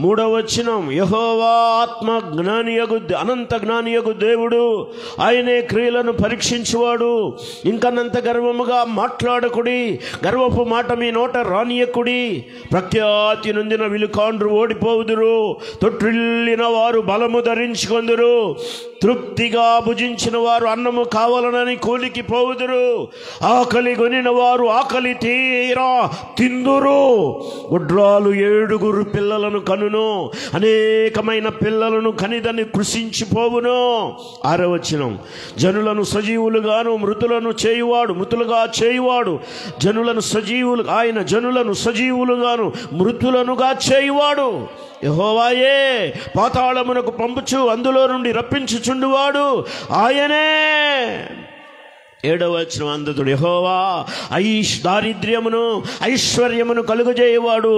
3వ వచనం, యెహోవా ఆత్మ జ్ఞానియగు అనంత జ్ఞానియగు దేవుడు, ఆయనే క్రియలను పరీక్షించువాడు. ఇంకనంత గర్వముగా మాట్లాడకుడి, గర్వపు మాట మీ నోట రానియకుడి. ప్రఖ్యాతి నొందిన విలుకాండ్రు ఓడిపోవుదురు, తొట్టిల్లిన వారు బలము ధరించుకొందురు. తృప్తిగా భుజించిన వారు అన్నము కావాలనని కూలికి పోవుదురు. ఆకలి కొనిన వారు ఆకలి తీరా తిందురు. గుడ్రాలు 7 పిల్లలను కనును, అనేకమైన పిల్లలను కనిదని కృషించిపోవును. 6వ వచనం, జనులను సజీవులుగాను మృతులను చేయువాడు, మృతులుగా చేయువాడు. ఆయన జనులను సజీవులుగాను మృతులనుగా చేయువాడు. యెహోవాయే పాతాళమునకు పంపుచు అందులో నుండి రప్పించుచుండువాడు ఆయనే. 7వ వచనం, అందుతుడు యెహోవా దారిద్ర్యమును ఐశ్వర్యమును కలుగజేయువాడు,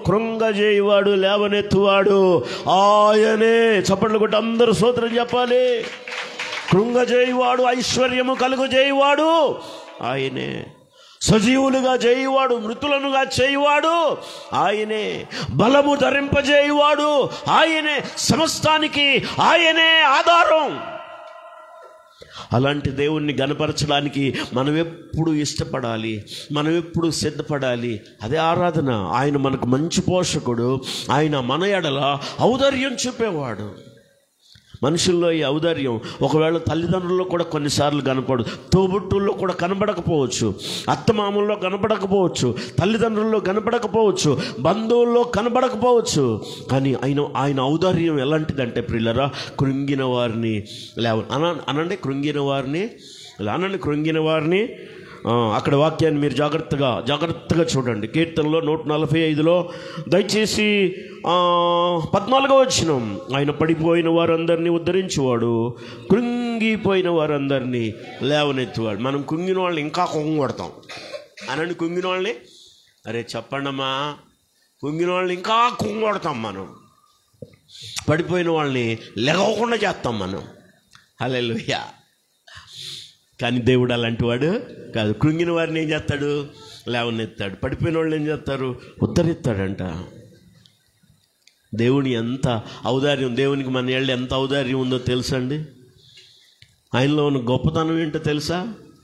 కృంగజేయువాడు, లేవనెత్తువాడు ఆయనే. చప్పట్లు కొట్టి అందరూ స్తోత్రం చెప్పాలి. కృంగజేయువాడు, ఐశ్వర్యము కలుగజేయువాడు ఆయనే. సజీవులుగా చేయువాడు, మృతులనుగా చేయువాడు ఆయనే. బలము ధరింపజేయువాడు ఆయనే. సమస్తానికి ఆయనే ఆధారం. అలాంటి దేవుణ్ణి గణపరచడానికి మనం ఎప్పుడు ఇష్టపడాలి, మనం ఎప్పుడు సిద్ధపడాలి. అదే ఆరాధన. ఆయన మనకు మంచి పోషకుడు, ఆయన మన ఎడల ఔదార్యం చూపేవాడు. మనుషుల్లో ఈ ఔదార్యం ఒకవేళ తల్లిదండ్రుల్లో కూడా కొన్నిసార్లు కనపడదు, తోబుట్టుల్లో కూడా కనబడకపోవచ్చు, అత్తమామల్లో కనబడకపోవచ్చు, తల్లిదండ్రుల్లో కనబడకపోవచ్చు, బంధువుల్లో కనబడకపోవచ్చు. కానీ ఆయన ఔదార్యం ఎలాంటిదంటే ప్రియులరా, కృంగిన వారిని అనండి, కృంగిన వారిని అక్కడ వాక్యాన్ని మీరు జాగ్రత్తగా చూడండి. కీర్తనలో 145లో దయచేసి 14వ వచనం, ఆయన పడిపోయిన వారందరినీ ఉద్ధరించేవాడు, కృంగిపోయిన వారందరినీ లేవనెత్తువాడు. మనం కృంగిన వాళ్ళని ఇంకా కొంగొడతాం అనండి. కృంగిన వాళ్ళని అరే చెప్పండమ్మా, కృంగిన వాళ్ళని ఇంకా కొంగొడతాం మనం. పడిపోయిన వాళ్ళని లెగవకుండా చేస్తాం మనం. హల్లెలూయా. కానీ దేవుడు అలాంటి వాడు కాదు. కృంగిన వారిని ఏం చేస్తాడు? లేవనెత్తాడు. పడిపోయిన వాళ్ళని ఏం చేస్తారు? ఉద్ధరిస్తాడంట. దేవుని ఎంత ఔదార్యం, దేవునికి మన ఏళ్ళు ఎంత ఔదార్యం ఉందో తెలుసా అండి? ఆయనలో ఉన్న గొప్పతనం ఏంటో తెలుసా?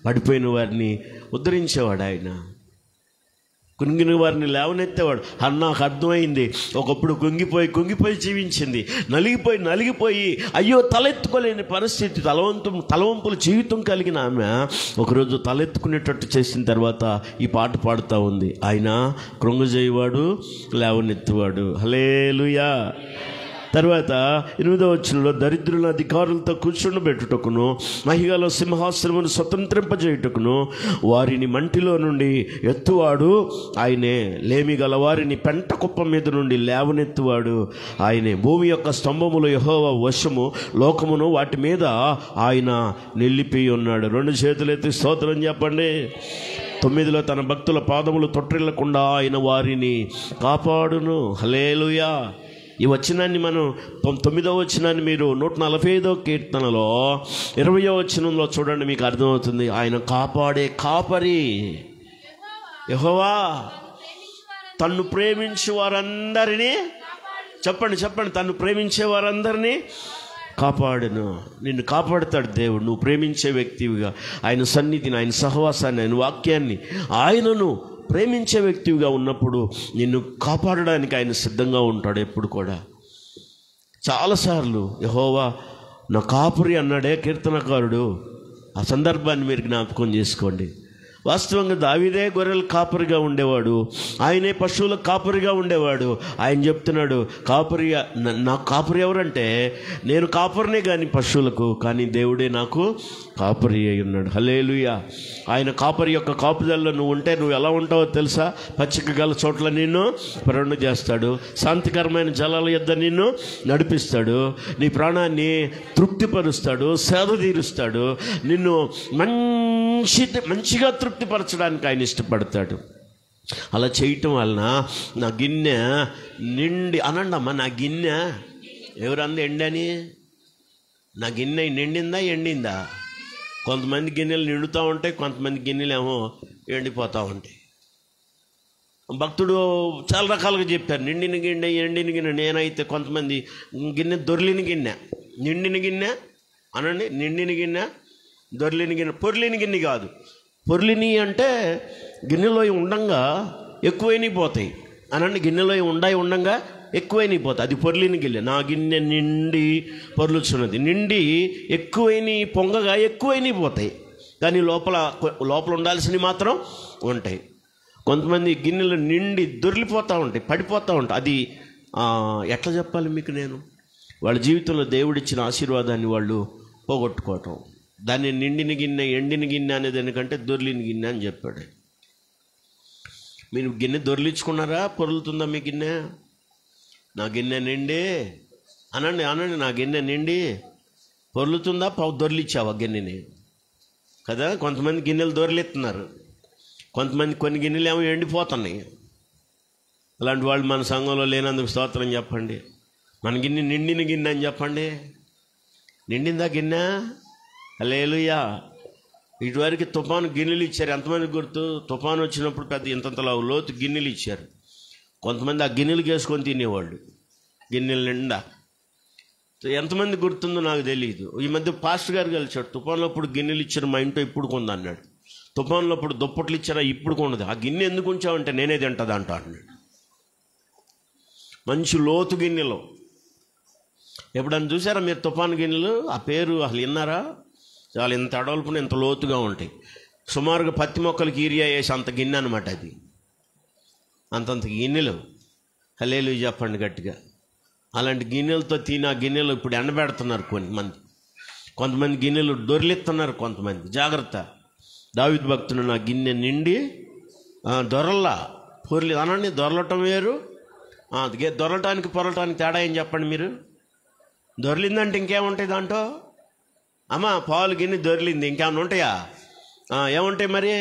పడిపోయిన వారిని ఉద్ధరించేవాడు ఆయన, కృంగిన వారిని లేవనెత్తేవాడు. నాకు అర్థమైంది, ఒకప్పుడు కుంగిపోయి జీవించింది, నలిగిపోయి అయ్యో తలెత్తుకోలేని పరిస్థితి, తలవంపుల జీవితం కలిగిన ఆమె ఒకరోజు తలెత్తుకునేటట్టు చేసిన తర్వాత ఈ పాట పాడుతూ ఉంది. ఆయన కృంగజేయువాడు, లేవనెత్తువాడు. హల్లెలూయా. తర్వాత 8వ వచనంలో, దరిద్రుల అధికారులతో కూర్చుండబెట్టుటకును మహిళల సింహాసనమును స్వతంత్రింపజేయుటకును వారిని మంటిలో నుండి ఎత్తువాడు ఆయనే. లేమి గల వారిని పెంట కుప్ప మీద నుండి లేవనెత్తువాడు ఆయనే. భూమి యొక్క స్తంభములు యెహోవా వశము, లోకమును వాటి మీద ఆయన నిలిపి ఉన్నాడు. 2 చేతులెత్తి స్తోత్రం చెప్పండి. 9లో, తన భక్తుల పాదములు తొట్టిల్లకుండా ఆయన వారిని కాపాడును. హల్లెలూయా. ఈ వచనాన్ని మనం 9వ వచనాన్ని మీరు 145వ కీర్తనలో 20వ వచనంలో చూడండి, మీకు అర్థమవుతుంది. ఆయన కాపాడే కాపరి యెహోవా, తన్ను ప్రేమించే వారందరినీ చెప్పండి, తన్ను ప్రేమించే వారందరినీ కాపాడును. నిన్ను కాపాడుతాడు దేవుడు. నువ్వు ప్రేమించే వ్యక్తివిగా ఆయన సన్నిధిని, ఆయన సహవాసాన్ని, ఆయన వాక్యాన్ని, ఆయనను ప్రేమించే వ్యక్తివిగా ఉన్నప్పుడు నిన్ను కాపాడడానికి ఆయన సిద్ధంగా ఉంటాడు ఎప్పుడు కూడా. చాలాసార్లు యెహోవా నా కాపురి అన్నాడే కీర్తనకారుడు. ఆ సందర్భాన్ని మీరు జ్ఞాపకం చేసుకోండి. వాస్తవంగా దావీదే గొర్రెల కాపరిగా ఉండేవాడు, ఆయనే పశువుల కాపరిగా ఉండేవాడు. ఆయన చెప్తున్నాడు, నా కాపరి ఎవరంటే నేను కాపరినే కానీ పశువులకు, కానీ దేవుడే నాకు కాపరి అయి ఉన్నాడు. హల్లెలూయా. ఆయన కాపరి యొక్క కాపుదల్లో నువ్వు ఉంటే నువ్వు ఎలా ఉంటావో తెలుసా? పచ్చిక గల చోట్ల నిన్ను ప్రయాణం చేస్తాడు, శాంతికరమైన జలాల యొద్ద నిన్ను నడిపిస్తాడు, నీ ప్రాణాన్ని తృప్తిపరుస్తాడు, సేద తీరుస్తాడు, నిన్ను మంచిగా తృప్తిపరచడానికి ఆయన ఇష్టపడతాడు. అలా చేయటం వలన నా గిన్నె నిండి అనండమ్మా, నా గిన్నె ఎవరంది ఎండని? నా గిన్నె నిండిందా ఎండిందా? కొంతమంది గిన్నెలు నిండుతూ ఉంటాయి, కొంతమంది గిన్నెలు ఏమో ఎండిపోతూ ఉంటాయి. భక్తుడు చాలా రకాలుగా చెప్పారు, నిండిన గిన్నె, ఎండిన గిన్నె. నేనైతే కొంతమంది గిన్నె దొర్లిన గిన్నె, నిండిన గిన్నె అనండి, నిండిన గిన్నె, దొర్లిన గిన్నె. పొర్లిన గిన్నె కాదు. పొర్లిని అంటే గిన్నెలో ఉండంగా ఎక్కువైనా పోతాయి అనండి, గిన్నెలో ఉండంగా ఎక్కువైనా పోతాయి, అది పొర్లిన గిన్నె. నా గిన్నె నిండి పొర్లుచున్నది. నిండి ఎక్కువైనా పొంగగా ఎక్కువైనా పోతాయి, కానీ లోపల ఉండాల్సినవి మాత్రం ఉంటాయి. కొంతమంది గిన్నెలు నిండి దొర్లిపోతూ ఉంటాయి, పడిపోతూ ఉంటాయి. అది ఎట్లా చెప్పాలి మీకు నేను? వాళ్ళ జీవితంలో దేవుడిచ్చిన ఆశీర్వాదాన్ని వాళ్ళు పోగొట్టుకోవటం. దాన్ని నిండిన గిన్నె, ఎండిన గిన్నె అనేది ఎందుకంటే దొర్లిన గిన్నె అని చెప్పాడు. మీరు గిన్నె దొర్లించుకున్నారా? పొరులుతుందా మీ గిన్నె? నా గిన్నె నిండి అనండి, నా గిన్నె నిండి పొరులుతుందా? దొర్లిచ్చావా గిన్నెని? కదా, కొంతమంది గిన్నెలు దొర్లిస్తున్నారు, కొంతమంది కొన్ని గిన్నెలు ఏమో ఎండిపోతున్నాయి. అలాంటి వాళ్ళు మన సంఘంలో లేనందుకు స్తోత్రం చెప్పండి. మన గిన్నె నిండిన గిన్నె అని చెప్పండి. నిండిందా గిన్నె? హల్లెలూయా. ఇటువరకు తుఫాను గిన్నెలు ఇచ్చారు. ఎంతమంది గుర్తు? తుఫాను వచ్చినప్పుడు పెద్ద ఇంతంతలా లోతు గిన్నెలు ఇచ్చారు. కొంతమంది ఆ గిన్నెలు వేసుకొని తినేవాళ్ళు, గిన్నెల నిండా. ఎంతమంది గుర్తుందో నాకు తెలియదు. ఈ మధ్య పాస్టర్ గారు కలిసాడు, తుఫాన్లో అప్పుడు గిన్నెలు ఇచ్చారు, మా ఇంట్లో ఇప్పుడు కొంది అన్నాడు. తుఫాన్లో అప్పుడు దుప్పట్లు ఇచ్చారా, ఇప్పుడు కొన్నది. ఆ గిన్నె ఎందుకు ఉంచావంటే నేనే తింటది అంట అన్నాడు. మంచి లోతు గిన్నెలో. ఎప్పుడన్నా చూసారా మీరు తుఫాను గిన్నెలు? ఆ పేరు అసలు విన్నారా? చాలా ఇంత అడవులుపున ఇంత లోతుగా ఉంటాయి. సుమారుగా పత్తి మొక్కలకి ఏరియా వేసి అంత గిన్నె అనమాట అది. అంతంత గిన్నెలు. హల్లెలూయా చెప్పండి గట్టిగా. అలాంటి గిన్నెలతో తిని ఆ గిన్నెలు ఇప్పుడు ఎండబెడుతున్నారు కొంతమంది గిన్నెలు దొర్లిస్తున్నారు కొంతమంది. జాగ్రత్త. దావీదు భక్తుడు నా గిన్నె నిండి దొరల్లా పొర్లి అనండి. దొరలటం వేరు, దొరలటానికి పొరలటానికి తేడా ఏం చెప్పండి మీరు? దొర్లిందంటే ఇంకేముంటాయి దాంట్లో? అమ్మ పాలు గిన్నె దొర్లింది, ఇంకేమన్నా ఉంటాయా? ఏముంటాయి మరి?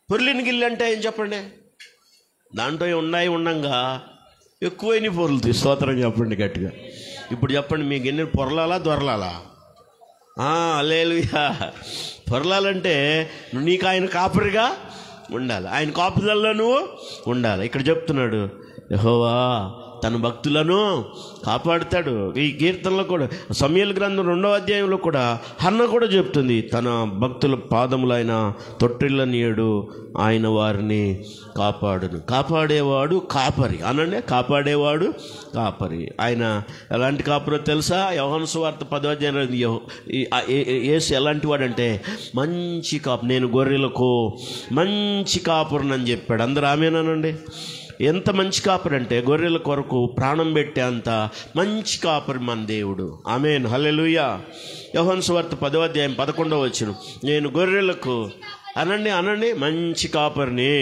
పొర్లిన గిన్నె అంటే ఏం చెప్పండి? దాంట్లో ఉండంగా ఎక్కువైన పొరులుతాయి. స్తోత్రం చెప్పండి గట్టిగా. ఇప్పుడు చెప్పండి, మీ గిన్నె పొరలాలా దొరలాలా? హల్లెలూయా. పొరలాలంటే నీకు ఆయన కాపరిగా ఉండాలి, ఆయన కాపుదల్లో నువ్వు ఉండాలి. ఇక్కడ చెప్తున్నాడు, యెహోవా తన భక్తులను కాపాడుతాడు. ఈ కీర్తనలో కూడా, సమూయేలు గ్రంథం 2వ అధ్యాయంలో కూడా హన్న కూడా చెప్తుంది, తన భక్తుల పాదములైన తొట్టిల్లనీయుడు, ఆయన వారిని కాపాడును. కాపాడేవాడు కాపరి అనండి, కాపాడేవాడు కాపరి. ఆయన ఎలాంటి కాపరో తెలుసా? యోహాను సువార్త 10వ అధ్యాయం యేసు ఎలాంటి వాడంటే మంచి నేను గొర్రెలకు మంచి కాపురనని చెప్పాడు. అందరూ ఆమేనండి. ఎంత మంచి కాపరి అంటే గొర్రెల కొరకు ప్రాణం పెట్టే అంత మంచి కాపరి మన దేవుడు. ఆమేన్, హల్లెలూయా. యోహాను సువార్త 10వ అధ్యాయం 11వ వచనం, నేను గొర్రెలకు అనండి మంచి కాపరిని.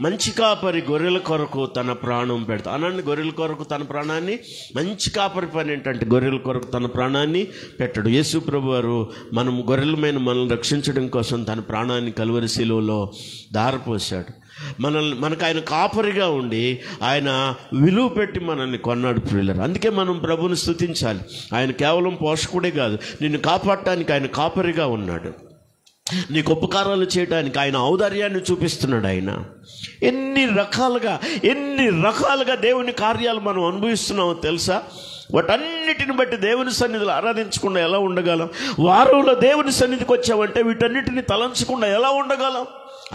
మంచి కాపరి గొర్రెల కొరకు తన ప్రాణం పెడతా అనండి. గొర్రెల కొరకు తన ప్రాణాన్ని, మంచి కాపరి పని ఏంటంటే గొర్రెల కొరకు తన ప్రాణాన్ని పెట్టడు. యేసు ప్రభు వారు మనం గొర్రెలమైన మనల్ని రక్షించడం కోసం తన ప్రాణాన్ని కలువరి శిలువలో దారపోసాడు. మనకు ఆయన కాపరిగా ఉండి ఆయన విలువ పెట్టి మనల్ని కొన్నాడు ప్రియులారా. అందుకే మనం ప్రభువుని స్తుతించాలి. ఆయన కేవలం పోషకుడే కాదు, నిన్ను కాపాడటానికి ఆయన కాపరిగా ఉన్నాడు. నీకు ఉపకారాలు చేయడానికి ఆయన ఔదార్యాన్ని చూపిస్తున్నాడు. ఆయన ఎన్ని రకాలుగా దేవుని కార్యాలు మనం అనుభవిస్తున్నామో తెలుసా? వాటన్నిటిని బట్టి దేవుని సన్నిధిలో ఆరాధించకుండా ఎలా ఉండగలం? వారంలో దేవుని సన్నిధికి వచ్చామంటే వీటన్నిటిని తలంచకుండా ఎలా ఉండగలం?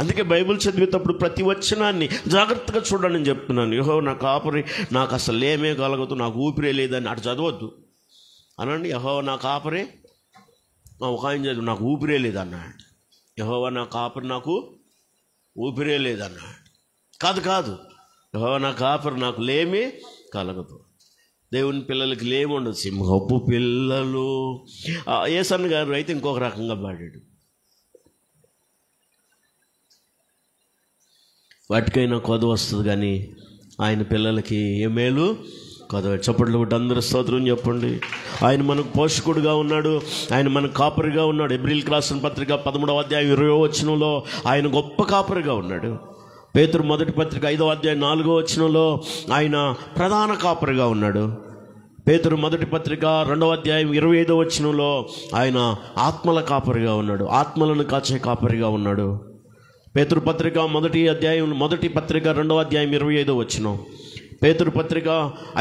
అందుకే బైబిల్ చదివేటప్పుడు ప్రతి వచనాన్ని జాగ్రత్తగా చూడండి అని చెప్తున్నాను. యెహోవా నా కాపరి, నాకు అసలు ఏమే కలగదు, నాకు ఊపిరే లేదని అటు చదవద్దు అనండి. యెహోవా నా కాపరి, ఒక ఆయన చదువు, నాకు ఊపిరే లేదన్నాడు. యెహోవా నా కాపరి, నాకు ఊపిరే లేదన్నాడు. కాదు, యెహోవా నా కాపరి, నాకు లేమి కలగదు. దేవుని పిల్లలకి లేమి ఉండదు. సింహపు పిల్లలు. యేసన్న గారు అయితే ఇంకొక రకంగా పాడాడు, వాటికైనా కొదవ వస్తుంది కానీ ఆయన పిల్లలకి ఏ మేలు కొదవ. చప్పట్లు కొట్టి అందరూ స్తోత్రం చెప్పండి. ఆయన మనకు పోషకుడుగా ఉన్నాడు, ఆయన మనకు కాపరిగా ఉన్నాడు. ఎబ్రిల్కి రాసిన పత్రిక 13వ అధ్యాయం 20వ వచనంలో ఆయన గొప్ప కాపరిగా ఉన్నాడు. పేతురు మొదటి పత్రిక 5వ అధ్యాయం 4వ వచనంలో ఆయన ప్రధాన కాపరిగా ఉన్నాడు. పేతురు మొదటి పత్రిక 2వ అధ్యాయం 25వ వచనంలో ఆయన ఆత్మల కాపరిగా ఉన్నాడు, ఆత్మలను కాచే కాపరిగా ఉన్నాడు. పేతురు పత్రిక మొదటి పత్రిక 2వ అధ్యాయం 25వ వచనం. పేతురు పత్రిక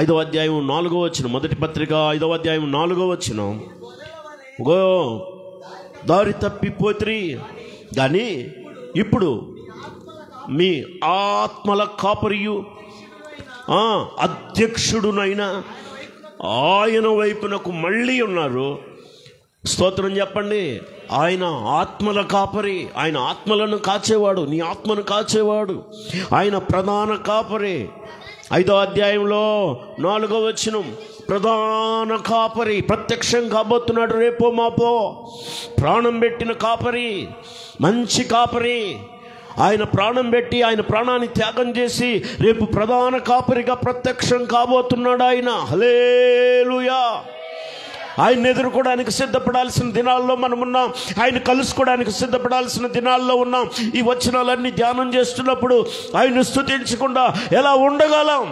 5వ అధ్యాయం 4వ వచనం. మొదటి పత్రిక 5వ అధ్యాయం 4వ వచనం. గో దారి తప్పిపోతురి కానీ ఇప్పుడు మీ ఆత్మల కాపరియు అధ్యక్షుడునైనా ఆయన వైపునకు మళ్ళీ ఉన్నారు. స్తోత్రం చెప్పండి. ఆయన ఆత్మల కాపరి, ఆయన ఆత్మలను కాచేవాడు, నీ ఆత్మను కాచేవాడు. ఆయన ప్రధాన కాపరి. 5వ అధ్యాయంలో 4వ వచనం. ప్రధాన కాపరి ప్రత్యక్షం కాబోతున్నాడు రేపో మాపో. ప్రాణం పెట్టిన కాపరి, మంచి కాపరి. ఆయన ప్రాణం పెట్టి ఆయన ప్రాణాన్ని త్యాగం చేసి రేపు ప్రధాన కాపరిగా ప్రత్యక్షం కాబోతున్నాడు ఆయన. హల్లెలూయా. ఆయన ఎదుర్కోవడానికి సిద్ధపడాల్సిన దినాల్లో మనం ఉన్నాం. ఆయన కలుసుకోవడానికి సిద్ధపడాల్సిన దినాల్లో ఉన్నాం. ఈ వచనాలన్నీ ధ్యానం చేస్తున్నప్పుడు ఆయన స్తుతించకుండా ఎలా ఉండగలం,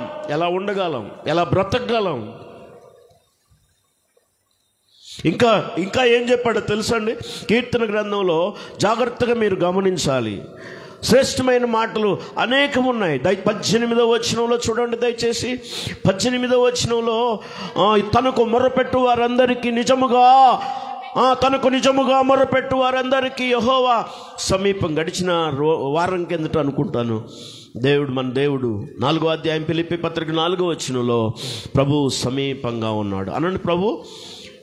ఎలా బ్రతకగలం? ఇంకా ఏం చెప్పాడో తెలుసండి? కీర్తన గ్రంథంలో జాగ్రత్తగా మీరు గమనించాలి. శ్రేష్టమైన మాటలు అనేకం ఉన్నాయి. 18వ వచనంలో చూడండి దయచేసి. 18వ వచనంలో తనకు మొరపెట్టు వారందరికీ నిజముగా మొరపెట్టు వారందరికీ యెహోవా సమీపం. గడిచిన వారం కిందట అనుకుంటాను మన దేవుడు 4వ అధ్యాయం ఫిలిప్పీ పత్రిక 4వ వచనంలో ప్రభు సమీపంగా ఉన్నాడు అనండి. ప్రభు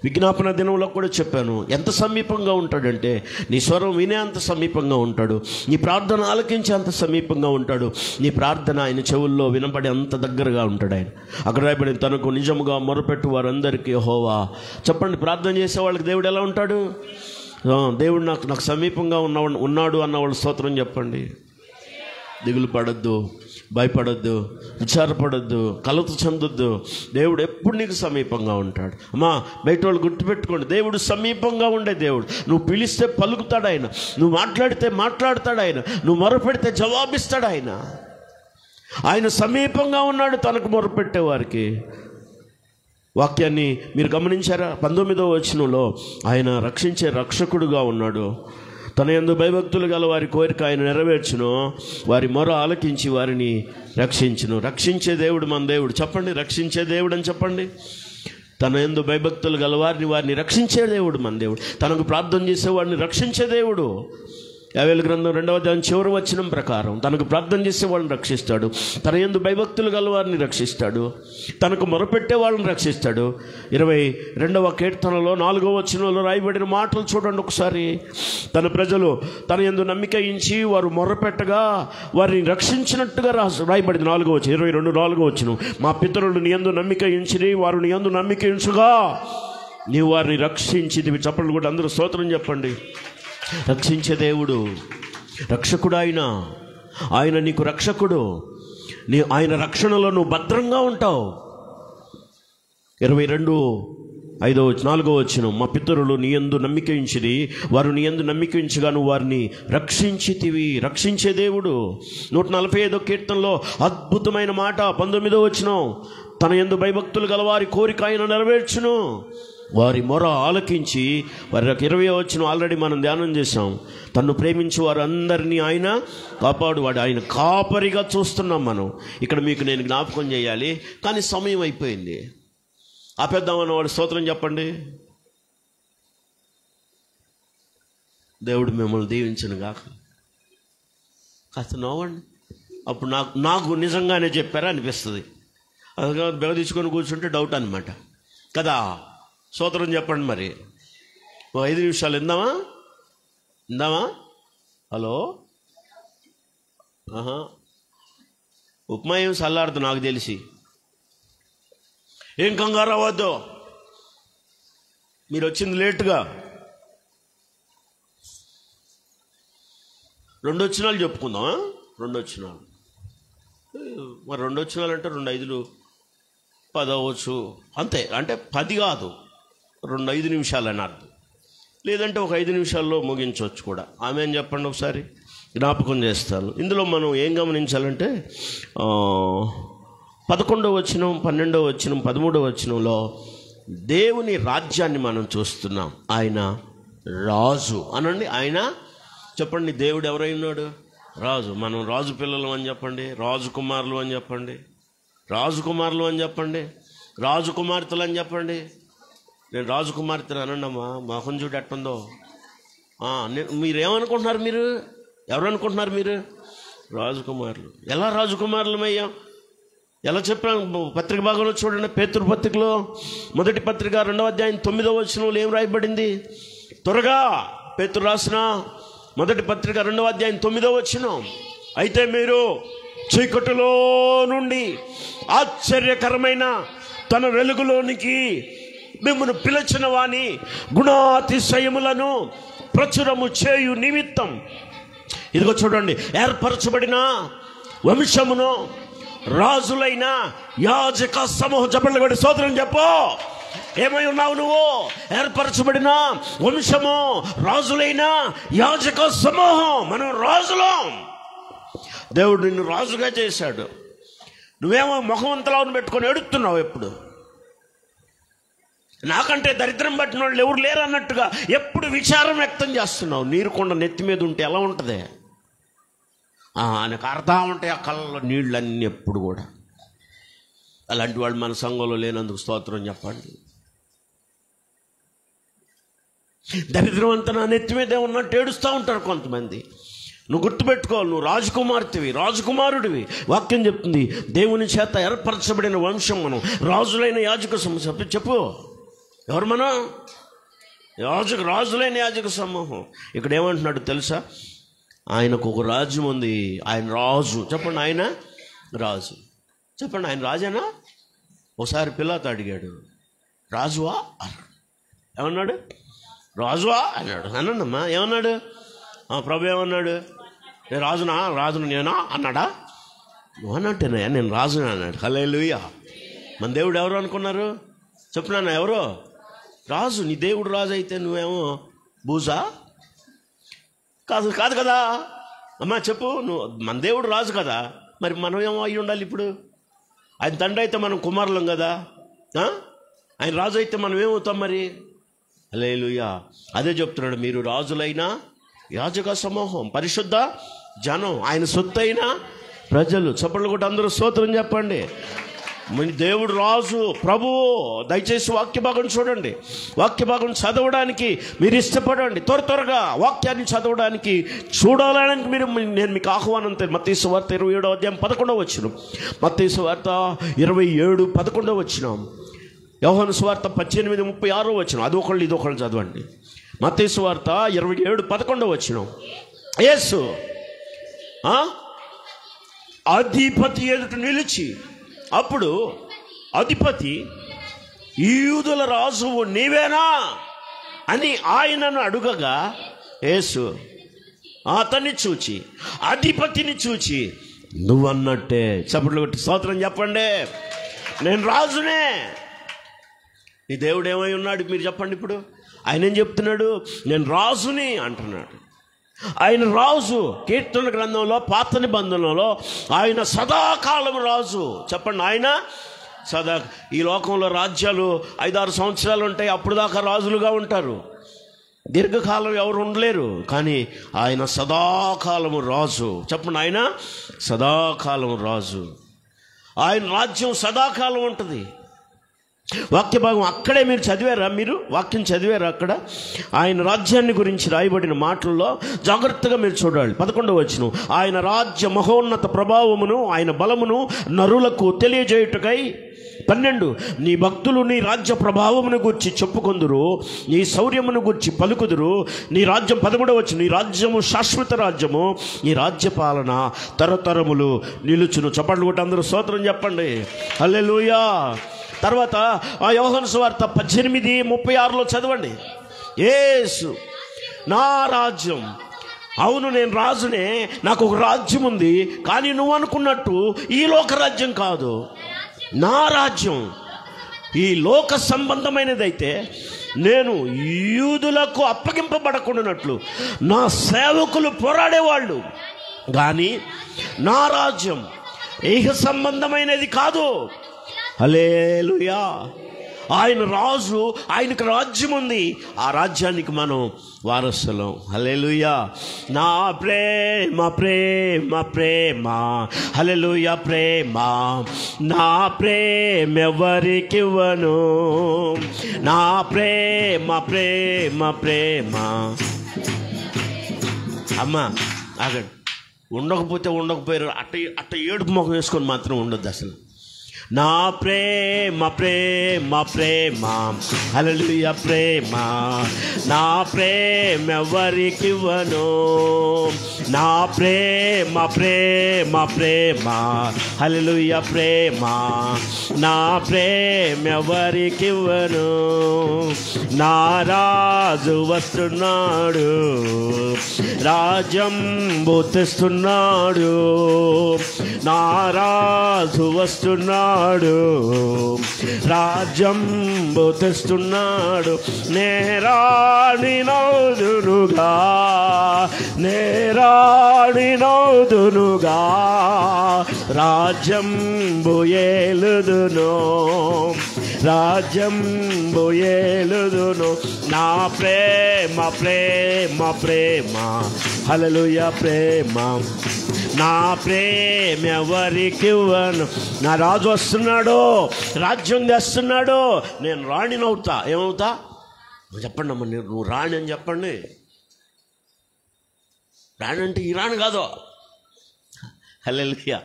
విజ్ఞాపన దినంలో కూడా చెప్పాను, ఎంత సమీపంగా ఉంటాడంటే నీ స్వరం వినే అంత సమీపంగా ఉంటాడు, నీ ప్రార్థన ఆలకించే అంత సమీపంగా ఉంటాడు, నీ ప్రార్థన ఆయన చెవుల్లో వినపడే అంత దగ్గరగా ఉంటాడు ఆయన. అక్కడ రాయబడి తనకు నిజముగా మొరపెట్టు వారందరికీ యెహోవా. చెప్పండి, ప్రార్థన చేసే వాళ్ళకి దేవుడు ఎలా ఉంటాడు? దేవుడు నాకు సమీపంగా ఉన్నాడు అన్నవాళ్ళు స్తోత్రం చెప్పండి. దిగులు పడొద్దు, భయపడొద్దు, విచారపడొద్దు, కలత చెందొద్దు. దేవుడు ఎప్పుడు నీకు సమీపంగా ఉంటాడు. అమ్మా, బయట వాళ్ళు గుర్తుపెట్టుకోండి, దేవుడు సమీపంగా ఉండే దేవుడు. నువ్వు పిలిస్తే పలుకుతాడు ఆయన, నువ్వు మాట్లాడితే మాట్లాడతాడు ఆయన, నువ్వు మొరపెడితే జవాబిస్తాడు ఆయన. ఆయన సమీపంగా ఉన్నాడు తనకు మొరపెట్టే వారికి. వాక్యాన్ని మీరు గమనించారా? 19వ వచనంలో ఆయన రక్షించే రక్షకుడుగా ఉన్నాడు. తన యందు భయభక్తులు గల వారి కోరిక ఆయన నెరవేర్చును, వారి మొర ఆలకించి వారిని రక్షించును. రక్షించే దేవుడు మన దేవుడు. చెప్పండి, రక్షించే దేవుడు అని చెప్పండి. తన యందు భయభక్తులు గల వారిని రక్షించే దేవుడు మన దేవుడు. తనకు ప్రార్థన చేసేవాడిని రక్షించే దేవుడు. యావేలు గ్రంథం 2వ అధ్యాయం చివరి వచనం ప్రకారం తనకు ప్రార్థన చేసే వాళ్ళని రక్షిస్తాడు, తన యందు భయభక్తులు గల వారిని రక్షిస్తాడు, తనకు మొరపెట్టే వాళ్ళని రక్షిస్తాడు. 22వ కీర్తనలో 4వ వచనంలో రాయబడిన మాటలు చూడండి ఒకసారి. తన ప్రజలు తన యందు నమ్మిక ఉంచి వారు మొరపెట్టగా వారిని రక్షించినట్టుగా రాయబడింది. 4వ వచనం 22 వచనం. మా పితరులు నీ యందు నమ్మిక ఉంచిరి, వారు నీ యందు నమ్మిక ఉంచుగా నీవు వారిని రక్షించితివి. చెప్పండి కూడా అందరూ స్తోత్రం చెప్పండి. రక్షించే దేవుడు, రక్షకుడు ఆయన నీకు రక్షకుడు. ఆయన రక్షణలో నువ్వు భద్రంగా ఉంటావు. 22:4 వచనం. మా పితరులు నీ యందు నమ్మిక ఉంచిరి, వారు నీ యందు నమ్మిక ఉంచగా నువ్వు వారిని రక్షించితివి. రక్షించే దేవుడు. 145వ కీర్తనలో అద్భుతమైన మాట 19వ వచనం. తన యందు భయభక్తులు గల వారి కోరిక ఆయన నెరవేర్చును, వారి మొర ఆలకించి వారి 20వ వచనం ఆల్రెడీ మనం ధ్యానం చేసాం. తన్ను ప్రేమించి వారు అందరినీ ఆయన కాపాడువాడు. ఆయన కాపరిగా చూస్తున్నాం మనం. ఇక్కడ మీకు నేను జ్ఞాపకం చేయాలి, కానీ సమయం అయిపోయింది. ఆపేద్దామన్న వాడు స్తోత్రం చెప్పండి. దేవుడు మిమ్మల్ని దీవించను గాక. కాస్త నవ్వండి. అప్పుడు నాకు నిజంగానే చెప్పారా అనిపిస్తుంది. అది బెగదీసుకొని కూర్చుంటే డౌట్ అనమాట కదా. స్తోత్రం చెప్పండి. మరి 5 నిమిషాలు ఇందామా? హలో, ఉప్మా ఏం చల్లారదు నాకు తెలిసి. ఏం కంగారు అవ్వద్దు, మీరు వచ్చింది లేటుగా. 2 వచనాలు చెప్పుకుందామా? 2 వచనాలు. మరి 2 వచనాలు అంటే 2 5లు 10 అవ్వచ్చు అంతే. అంటే 10 కాదు, 2 నిమిషాలు అని అర్థం. లేదంటే ఒక 5 నిమిషాల్లో ముగించవచ్చు కూడా. ఆమె అని చెప్పండి ఒకసారి, జ్ఞాపకం చేస్తాను. ఇందులో మనం ఏం గమనించాలంటే 11వ వచనం, 12వ వచనం, 13వ వచనంలో దేవుని రాజ్యాన్ని మనం చూస్తున్నాం. ఆయన రాజు అనండి. ఆయన చెప్పండి, దేవుడు ఎవరై ఉన్నాడు? రాజు. మనం రాజు పిల్లలు అని చెప్పండి, రాజకుమారులు అని చెప్పండి, రాజకుమారులు అని చెప్పండి, రాజకుమార్తెలు అని చెప్పండి. నేను రాజకుమార్తెను అనండమ్మా, మొహం చూడు ఎట్టుందో. మీరేమనుకుంటున్నారు? మీరు ఎవరు అనుకుంటున్నారు? మీరు రాజకుమారులు. ఎలా రాజకుమారులమయ్యాం? ఎలా చెప్పాను? పత్రిక భాగంలో చూడండి, పేతురు పత్రికలో మొదటి పత్రిక 2వ అధ్యాయం 9వ వచనంలో ఏం రాయబడింది? త్వరగా పేతురు రాసిన మొదటి పత్రిక 2వ అధ్యాయం 9వ వచనం. అయితే మీరు చీకటిలో నుండి ఆశ్చర్యకరమైన తన వెలుగులోనికి మిమ్మల్ని పిలిచిన వాని గుణాతిశయములను ప్రచురము చేయు నిమిత్తం, ఇదిగో చూడండి, ఏర్పరచబడిన వంశమును, రాజులైన యాజక సమూహం. చెప్పండి, కూడా స్తోత్రం చెప్పు. ఏమై ఉన్నావు నువ్వు? ఏర్పరచబడిన వంశము, రాజులైన యాజక సమూహం. మనం రాజులం. దేవుడు నిన్ను రాజుగా చేశాడు. నువ్వేమో ముఖమంతలావును పెట్టుకొని ఎడుతున్నావు. ఎప్పుడు నాకంటే దరిద్రం పట్టిన వాళ్ళు ఎవరు లేరు అన్నట్టుగా ఎప్పుడు విచారం వ్యక్తం చేస్తున్నావు. నీరుకొండ నెత్తి మీద ఉంటే ఎలా ఉంటుంది? ఆయనకు అర్థం ఉంటాయి ఆ కళ్ళలో నీళ్ళన్నీ ఎప్పుడు కూడా. అలాంటి వాళ్ళు మన సంఘంలో లేనందుకు స్తోత్రం చెప్పండి. దరిద్రం అంతా నా నెత్తి మీదే ఉన్నట్టు ఏడుస్తూ ఉంటారు కొంతమంది. నువ్వు గుర్తుపెట్టుకోవాలి, నువ్వు రాజకుమార్తెవి, రాజకుమారుడివి. వాక్యం చెప్తుంది, దేవుని చేత ఏర్పరచబడిన వంశం మనం, రాజులైన యాజక సమూహం. చెప్పు, ఎవరు మనం? రాజులైన యాజక సమూహం. ఇక్కడ ఏమంటున్నాడు తెలుసా? ఆయనకు ఒక రాజ్యం ఉంది, ఆయన రాజు. చెప్పండి, ఆయన రాజు. చెప్పండి, ఆయన రాజేనా? ఒకసారి పిల్లాతో అడిగాడు, రాజువా అన్నాడు. ఏమన్నాడు? రాజువా అన్నాడు. అన్నాడమ్మా, ఏమన్నాడు? ప్రభు ఏమన్నాడు? నేను రాజును నేనా అన్నాడా? నువ్వు అన్నట్టేనా? నేను రాజునా అన్నాడు. హల్లెలూయా. మన దేవుడు ఎవరు అనుకున్నారు? చెప్పునా, ఎవరో రాజు. నీ దేవుడు రాజు అయితే నువ్వేమో బూజా? కాదు కదా అమ్మా, చెప్పు. నువ్వు మన దేవుడు రాజు కదా, మరి మనం ఏమో అయి ఉండాలి ఇప్పుడు? ఆయన తండ్రి అయితే మనం కుమారులం కదా, ఆయన రాజు అయితే మనం ఏమవుతాం మరి? హల్లెలూయా. అదే చెప్తున్నాడు, మీరు రాజులైన యాజక సమూహం, పరిశుద్ధ జనం, ఆయన సొత్తైన ప్రజలు. చప్పట్లు కూడా అందరూ స్తోత్రం చెప్పండి. మీ దేవుడు రాజు, ప్రభువు. దయచేసి వాక్య భాగం చూడండి. వాక్య భాగం చదవడానికి మీరు ఇష్టపడండి. త్వరగా వాక్యాన్ని చదవడానికి చూడాలని నేను మీకు ఆహ్వానం. మత్తయి సువార్త 27వ అధ్యాయం 11వ వచనం. మత్తయి సువార్త 27:11 వచనం. యోహాను సువార్త 18:36 వచనం. అదొకళ్ళు ఇదొకళ్ళు చదవండి. మత్తయి సువార్త 27:11 వచనం. యేసు అధిపతి ఎదుట నిలిచి, అప్పుడు అధిపతి, యూదుల రాజువు నీవేనా అని ఆయనను అడుగగా, యేసు అతన్ని చూచి, అధిపతిని చూచి, నువ్వన్నట్టే. చప్పట్లు కొట్టి స్తోత్రం చెప్పండి, నేను రాజునే. ఈ దేవుడు ఏమై ఉన్నాడు మీరు చెప్పండి. ఇప్పుడు ఆయన ఏం చెప్తున్నాడు? నేను రాజుని అంటున్నాడు. ఆయన రాజు. కీర్తన గ్రంథంలో, పాత నిబంధనలో ఆయన సదాకాలం రాజు. చెప్పండి, ఆయన సదా. ఈ లోకంలో రాజ్యాలు 5-6 సంవత్సరాలు ఉంటాయి, అప్పుడు దాకా రాజులుగా ఉంటారు. దీర్ఘకాలం ఎవరు ఉండలేరు. కానీ ఆయన సదాకాలము రాజు. చెప్పండి, ఆయన సదాకాలం రాజు. ఆయన రాజ్యం సదాకాలం ఉంటుంది. వాక్య భాగం అక్కడే మీరు చదివారా? మీరు వాక్యం చదివారా? అక్కడ ఆయన రాజ్యాన్ని గురించి రాయబడిన మాటల్లో జాగ్రత్తగా మీరు చూడాలి. 11వ వచనం. ఆయన రాజ్య మహోన్నత ప్రభావమును, ఆయన బలమును నరులకు తెలియజేయుటకై. 12, నీ భక్తులు నీ రాజ్య ప్రభావమును గురించి చెప్పుకొందురు, నీ శౌర్యమును గురించి పలుకుదురు. నీ రాజ్యం 13వ వచనం. నీ రాజ్యము శాశ్వత రాజ్యము, నీ రాజ్య పాలన తరతరములు నిలుచును. చప్పట్లు కొట్టి అందరూ స్తోత్రం చెప్పండి. హల్లెలూయా. తర్వాత యోహాను సువార్త 18:36 చదవండి. యేసు, నా రాజ్యం, అవును నేను రాజునే, నాకు ఒక రాజ్యం ఉంది, కానీ నువ్వు అనుకున్నట్టు ఈ లోక రాజ్యం కాదు. నా రాజ్యం ఈ లోక సంబంధమైనదైతే నేను యూదులకు అప్పగింపబడకుండానట్లు నా సేవకులు పోరాడేవాళ్ళు, కానీ నా రాజ్యం ఇహ సంబంధమైనది కాదు. హల్లెలూయా. ఆయన రాజు, ఆయనకు రాజ్యం ఉంది. ఆ రాజ్యానికి మనం వారసులం. హల్లెలూయా. నా ప్రేమ ప్రేమ ప్రేమ, హల్లెలూయా ప్రేమ, నా ప్రేమ ఎవరికివ్వను, నా ప్రేమ ప్రేమ ప్రేమ. అమ్మా ఆగండి, ఉండకపోయారు అట్ట ఏడుపు ముఖం వేసుకొని మాత్రం ఉండొద్దు అసలు. నా ప్రేమ ప్రేమ ప్రేమ, హల్లెలూయా ప్రేమ, నా ప్రేమ ఎవరికివ్వను, నా ప్రేమ ప్రేమ ప్రేమ, హల్లెలూయా ప్రేమ, నా ప్రేమ ఎవరికివ్వను. నా రాజు వస్తున్నాడు, రాజ్యం తెస్తున్నాడు, నా రాజు వస్తున్నాడు, రాజ్యం తెస్తున్నాడు. నేరాణి నౌదునుగా, నేరాణి నౌదునుగా, రాజ్యం ఏలుదును, రాజ్యం ఏలుదును. నా ప్రేమ ప్రేమ ప్రేమ, హల్లెలూయా ప్రేమ, నా ప్రేమ ఎవరికివ్వను. నా రాజు వస్తున్నాడు, రాజ్యం తెస్తున్నాడు, నేను రాణినవుతా. ఏమవుతా చెప్పండి అమ్మ, నువ్వు రాణి అని చెప్పండి. రాణి అంటే ఈ రాణి కాదు, హల్లెలూయా.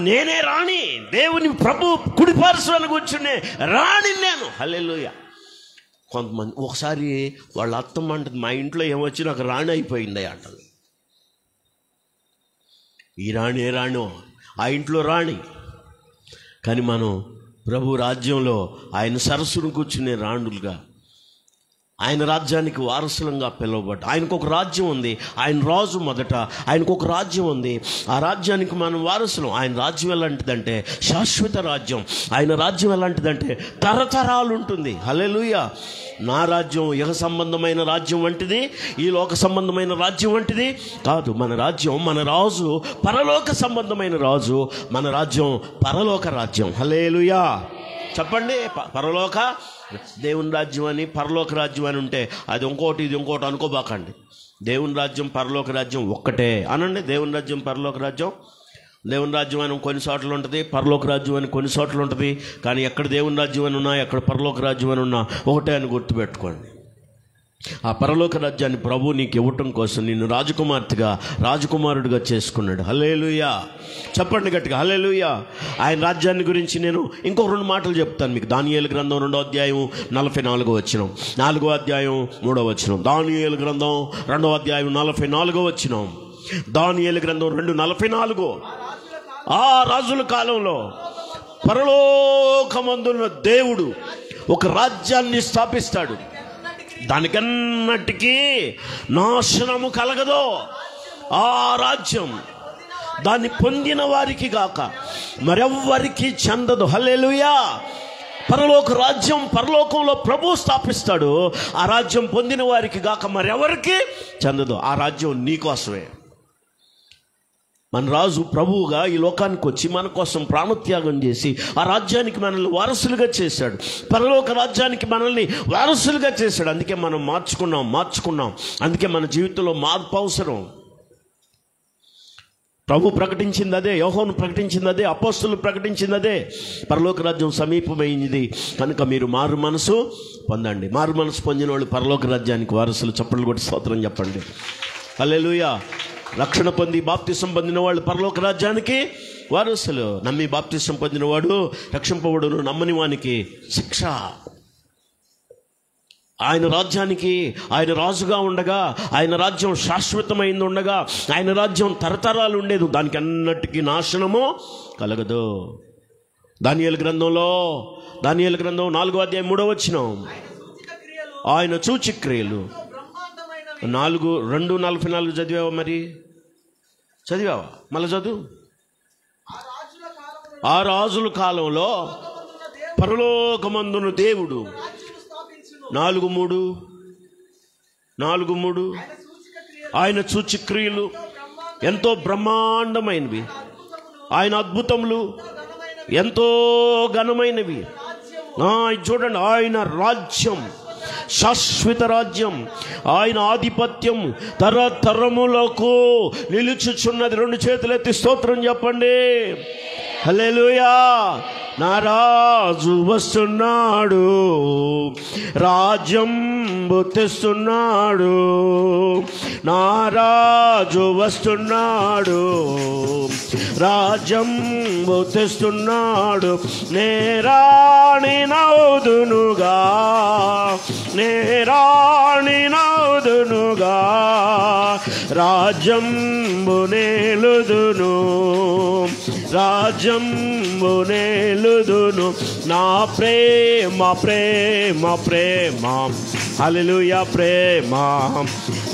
నేనే రాణి, దేవుని ప్రభు కుడిపార్శ్వాన కూర్చునే రాణి నేను, హల్లెలూయా. కొంతమంది ఒకసారి వాళ్ళ అత్తమ్మ అంటుంది, మా ఇంట్లో ఏమొచ్చి నాకు రాణి అయిపోయింది అంటది. ఈ రాణి ఏ రాణో, ఆ ఇంట్లో రాణి. కానీ మనం ప్రభు రాజ్యంలో ఆయన సరస్సును కూర్చునే రాణులుగా, ఆయన రాజ్యానికి వారసులంగా పిలువబడ్డ. ఆయనకు ఒక రాజ్యం ఉంది, ఆయన రాజు మొదట, ఆయనకు ఒక రాజ్యం ఉంది, ఆ రాజ్యానికి మనం వారసులం. ఆయన రాజ్యం ఎలాంటిదంటే శాశ్వత రాజ్యం. ఆయన రాజ్యం ఎలాంటిదంటే తరతరాలు ఉంటుంది. హల్లెలూయా. నా రాజ్యం యుగ సంబంధమైన రాజ్యం వంటిది, ఈ లోక సంబంధమైన రాజ్యం వంటిది కాదు. మన రాజ్యం, మన రాజు పరలోక సంబంధమైన రాజు, మన రాజ్యం పరలోక రాజ్యం. హల్లెలూయా చెప్పండి. పరలోక దేవుని రాజ్యం అని, పరలోక రాజ్యం అని ఉంటే అది ఇంకోటి ఇది ఇంకోటి అనుకోబాకండి. దేవుని రాజ్యం పరలోక రాజ్యం ఒక్కటే అనండి. దేవుని రాజ్యం పరలోక రాజ్యం. దేవుని రాజ్యం అని కొన్ని చోట్ల ఉంటుంది, పరలోక రాజ్యం అని కొన్ని చోట్ల ఉంటుంది. కానీ ఎక్కడ దేవుని రాజ్యం అని ఉన్నా, ఎక్కడ పరలోక రాజ్యం అని ఉన్నా ఒకటే అని గుర్తుపెట్టుకోండి. ఆ పరలోక రాజ్యాన్ని ప్రభు నీకు ఇవ్వటం కోసం నిన్ను రాజకుమార్తెగా, రాజకుమారుడిగా చేసుకున్నాడు. హల్లెలూయా చెప్పండి గట్టిగా, హల్లెలూయా. ఆయన రాజ్యాన్ని గురించి నేను ఇంకో 2 మాటలు చెప్తాను మీకు. దానియేలు గ్రంథం 2వ అధ్యాయం 44వ వచనం, 4వ అధ్యాయం 3వ వచనం. దానియేలు గ్రంథం 2వ అధ్యాయం 44వ వచనం. దానియేలు గ్రంథం 2:44. ఆ రాజుల కాలంలో పరలోకమందున్న దేవుడు ఒక రాజ్యాన్ని స్థాపిస్తాడు, దానికన్నటికీ నాశనము కలగదు. ఆ రాజ్యం దాన్ని పొందిన వారికి గాక మరెవ్వరికి చెందదు. హల్లెలూయా. పరలోక రాజ్యం పరలోకంలో ప్రభు స్థాపిస్తాడు. ఆ రాజ్యం పొందిన వారికి గాక మరెవరికి చెందదు. ఆ రాజ్యం నీకోసమే. మన రాజు ప్రభువుగా ఈ లోకానికి వచ్చి మన కోసం ప్రాణత్యాగం చేసి ఆ రాజ్యానికి మనల్ని వారసులుగా చేశాడు. పరలోక రాజ్యానికి మనల్ని వారసులుగా చేశాడు. అందుకే మనం మార్చుకున్నాం. అందుకే మన జీవితంలో మార్పు అవసరం. ప్రభు ప్రకటించింది అదే, యోహాను ప్రకటించింది అదే, అపోస్తలులు ప్రకటించింది అదే. పరలోక రాజ్యం సమీపమైంది కనుక మీరు మారు మనసు పొందండి. మారు మనసు పొందిన వాళ్ళు పరలోక రాజ్యానికి వారసులు. చప్పట్లు కొట్టి స్తోత్రం చెప్పండి. హల్లెలూయా. రక్షణ పొంది బాప్తిసం పొందిన వాళ్ళు పరలోక రాజ్యానికి వారసులు. నమ్మి బాప్తిసం పొందినవాడు రక్షింపబడును, నమ్మని వానికి శిక్ష. ఆయన రాజ్యానికి ఆయన రాజుగా ఉండగా, ఆయన రాజ్యం శాశ్వతమైంది ఉండగా, ఆయన రాజ్యం తరతరాలు ఉండేది, దానికి అన్నటికీ నాశనము కలగదు. దానియేలు గ్రంథం 4వ అధ్యాయం 3వ వచనం. ఆయన సూచక్రియలు 2:44 చదివావా? మరి చదివావా? మళ్ళీ చదువు. ఆ రాజుల కాలంలో పరలోకమందున దేవుడు 4:3 ఆయన సూచక్రియలు ఎంతో బ్రహ్మాండమైనవి, ఆయన అద్భుతములు ఎంతో ఘనమైనవి. చూడండి, ఆయన రాజ్యం శాశ్వత రాజ్యం, ఆయన ఆధిపత్యం తరతరములకు నిలుచుచున్నది. 2 చేతులెత్తి స్తోత్రం చెప్పండి. హల్లెలూయా. నా రాజు వస్తున్నాడు, రాజ్యం తెస్తున్నాడు. నా రాజు వస్తున్నాడు, రాజ్యం తెస్తున్నాడు. నేరాణి నౌదునుగా, నేరాణి నౌదునుగా, రాజ్యం నేలుదును, రాజ్యం నేలుదును. నా ప్రేమ ప్రేమ ప్రేమ, హల్లెలూయా ప్రేమ,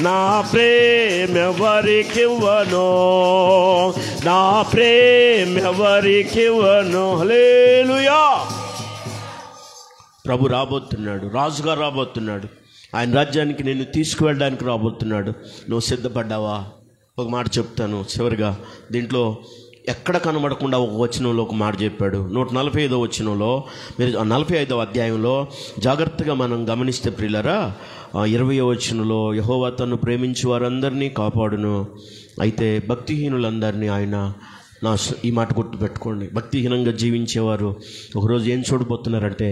నా ప్రేమ ఎవరికివ్వను, నా ప్రేమ ఎవరికివ్వను. హల్లెలూయా. ప్రభు రాబోతున్నాడు, రాజుగా రాబోతున్నాడు. ఆయన రాజ్యానికి నిన్ను తీసుకువెళ్ళడానికి రాబోతున్నాడు. నువ్వు సిద్ధపడ్డావా? ఒక మాట చెప్తాను చివరిగా. దీంట్లో ఎక్కడ కనబడకుండా ఒక వచనంలో ఒక మాట చెప్పాడు. 145వ వచనంలో, మీరు 45వ అధ్యాయంలో జాగ్రత్తగా మనం గమనిస్తే ప్రియులారా, 20వ వచనంలో, యెహోవా తన్ను ప్రేమించు వారందరినీ కాపాడును, అయితే భక్తిహీనులందరినీ ఆయన ఈ మాట గుర్తుపెట్టుకోండి. భక్తిహీనంగా జీవించేవారు ఒకరోజు ఏం చూడబోతున్నారంటే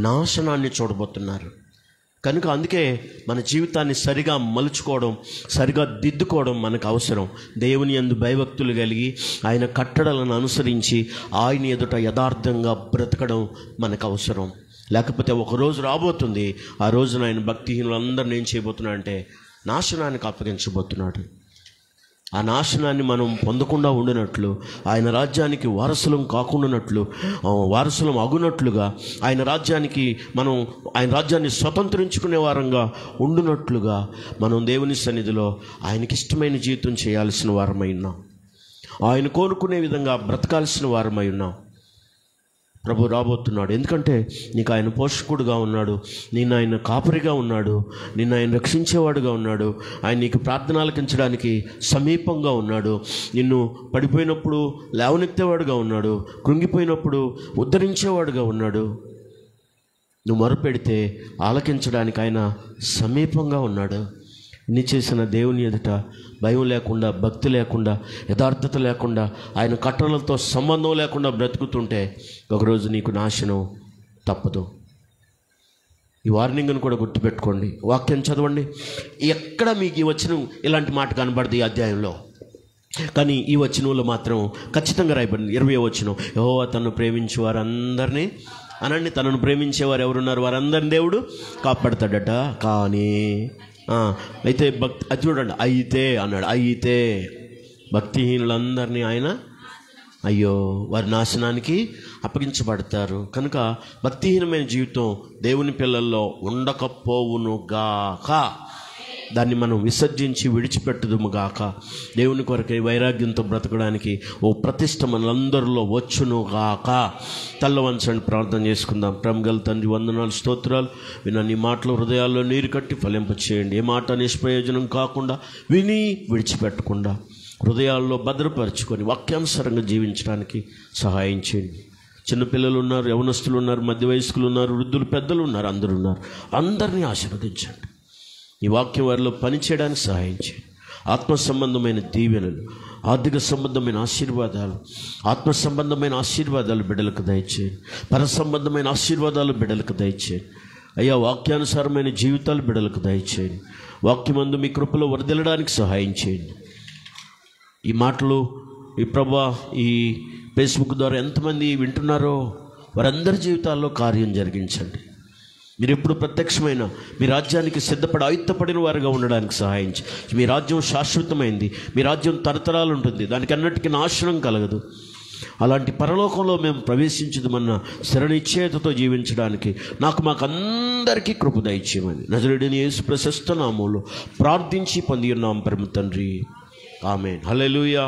నాశనాన్ని చూడబోతున్నారు. కనుక అందుకే మన జీవితాన్ని సరిగా మలుచుకోవడం, సరిగా దిద్దుకోవడం మనకు అవసరం. దేవుని యందు భయభక్తులు కలిగి ఆయన కట్టడలను అనుసరించి ఆయన ఎదుట యథార్థంగా బ్రతకడం మనకు అవసరం. లేకపోతే ఒకరోజు రాబోతుంది, ఆ రోజున ఆయన భక్తిహీనులందరినీ ఏం చేయబోతున్నాడు అంటే నాశనానికి అప్పగించబోతున్నాడు. ఆ నాశనాన్ని మనం పొందకుండా ఉండినట్లు, ఆయన రాజ్యానికి వారసులం కాకుండానట్లు, వారసులం అగునట్లుగా, ఆయన రాజ్యాన్ని స్వతంత్రించుకునే వారంగా ఉండునట్లుగా మనం దేవుని సన్నిధిలో ఆయనకి ఇష్టమైన జీవితం చేయాల్సిన వారమై ఉన్నాం. ఆయన కోరుకునే విధంగా బ్రతకాల్సిన వారమై ఉన్నాం. ప్రభు రాబోతున్నాడు. ఎందుకంటే నీకు ఆయన పోషకుడుగా ఉన్నాడు, నిన్ను ఆయన కాపరిగా ఉన్నాడు, నిన్ను ఆయన రక్షించేవాడుగా ఉన్నాడు, ఆయన నీకు ప్రార్థన ఆలకించడానికి సమీపంగా ఉన్నాడు, నిన్ను పడిపోయినప్పుడు లేవనెత్తేవాడుగా ఉన్నాడు, కృంగిపోయినప్పుడు ఉద్ధరించేవాడుగా ఉన్నాడు. నువ్వు మొరపెడితే ఆలకించడానికి ఆయన సమీపంగా ఉన్నాడు. నీ చేసిన దేవుని ఎదుట భయం లేకుండా, భక్తి లేకుండా, యథార్థత లేకుండా, ఆయన కట్టడలతో సంబంధం లేకుండా బ్రతుకుతుంటే ఒకరోజు నీకు నాశనం తప్పదు. ఈ వార్నింగ్ను కూడా గుర్తుపెట్టుకోండి. వాక్యం చదవండి. ఎక్కడ మీకు ఈ వచనం ఇలాంటి మాట కనబడదు ఈ అధ్యాయంలో, కానీ ఈ వచనంలో మాత్రం ఖచ్చితంగా రాయబడింది. 20వ వచనం, యెహోవా తనను ప్రేమించే వారందరినీ అనండి, తనను ప్రేమించేవారు ఎవరున్నారు వారందరిని దేవుడు కాపాడతాడట. కానీ అయితే అది చూడండి, అయితే అన్నాడు, అయితే భక్తిహీనులందరినీ ఆయన అయ్యో వారి నాశనానికి అప్పగించబడతారు. కనుక భక్తిహీనమైన జీవితం దేవుని పిల్లల్లో ఉండకపోవునుగాక. దాన్ని మనం విసర్జించి విడిచిపెట్టుదుముగాక. దేవుని కొరకై వైరాగ్యంతో బ్రతకడానికి ఓ ప్రతిష్ట మనందరిలో వచ్చునుగాక. తల్లవంచండి, ప్రార్థన చేసుకుందాం. ప్రేమగల తండ్రి, వందనాలు, స్తోత్రాలు. విన్న నీ మాటలు హృదయాల్లో నీరు కట్టి ఫలింపచేయండి. ఏ మాట నిష్ప్రయోజనం కాకుండా, విని విడిచిపెట్టకుండా హృదయాల్లో భద్రపరుచుకొని వాక్యానుసారంగా జీవించడానికి సహాయం చేయండి. చిన్నపిల్లలు ఉన్నారు, యవనస్తులు ఉన్నారు, మధ్య వయస్కులు ఉన్నారు, వృద్ధులు, పెద్దలు ఉన్నారు, అందరూ ఉన్నారు. అందరినీ ఆశీర్వదించండి. ఈ వాక్యం వారిలో పనిచేయడానికి సహాయం చేయండి. ఆత్మ సంబంధమైన దీవెనలు, ఆర్థిక సంబంధమైన ఆశీర్వాదాలు, ఆత్మ సంబంధమైన ఆశీర్వాదాలు బిడ్డలకు దయచేయండి. పర సంబంధమైన ఆశీర్వాదాలు బిడ్డలకు దయచేయండి. అయ్యా, వాక్యానుసారమైన జీవితాలు బిడ్డలకు దయచేయండి. వాక్యమందు మీ కృపలో వరదలడానికి సహాయం చేయండి. ఈ మాటలు ఈ ప్రభా ఈ ఫేస్బుక్ ద్వారా ఎంతమంది వింటున్నారో వారందరి జీవితాల్లో కార్యం జరిగించండి. మీరు ఎప్పుడు ప్రత్యక్షమైన మీ రాజ్యానికి సిద్ధపడి ఆయుత్తపడిన వారుగా ఉండడానికి సహాయం చేయండి. మీ రాజ్యం శాశ్వతమైంది, మీ రాజ్యం తరతరాలు ఉంటుంది, దానికి అన్నిటికీ నాశనం కలగదు. అలాంటి పరలోకంలో మేము ప్రవేశించదమన్న స్థిర నిశ్చయతతో జీవించడానికి మాకందరికీ కృప దయచేయమని నజరేయుడైన యేసు ప్రశస్త నామములో ప్రార్థించి పొంది ఉన్నాం పరమ తండ్రి. ఆమేన్. హల్లెలూయా.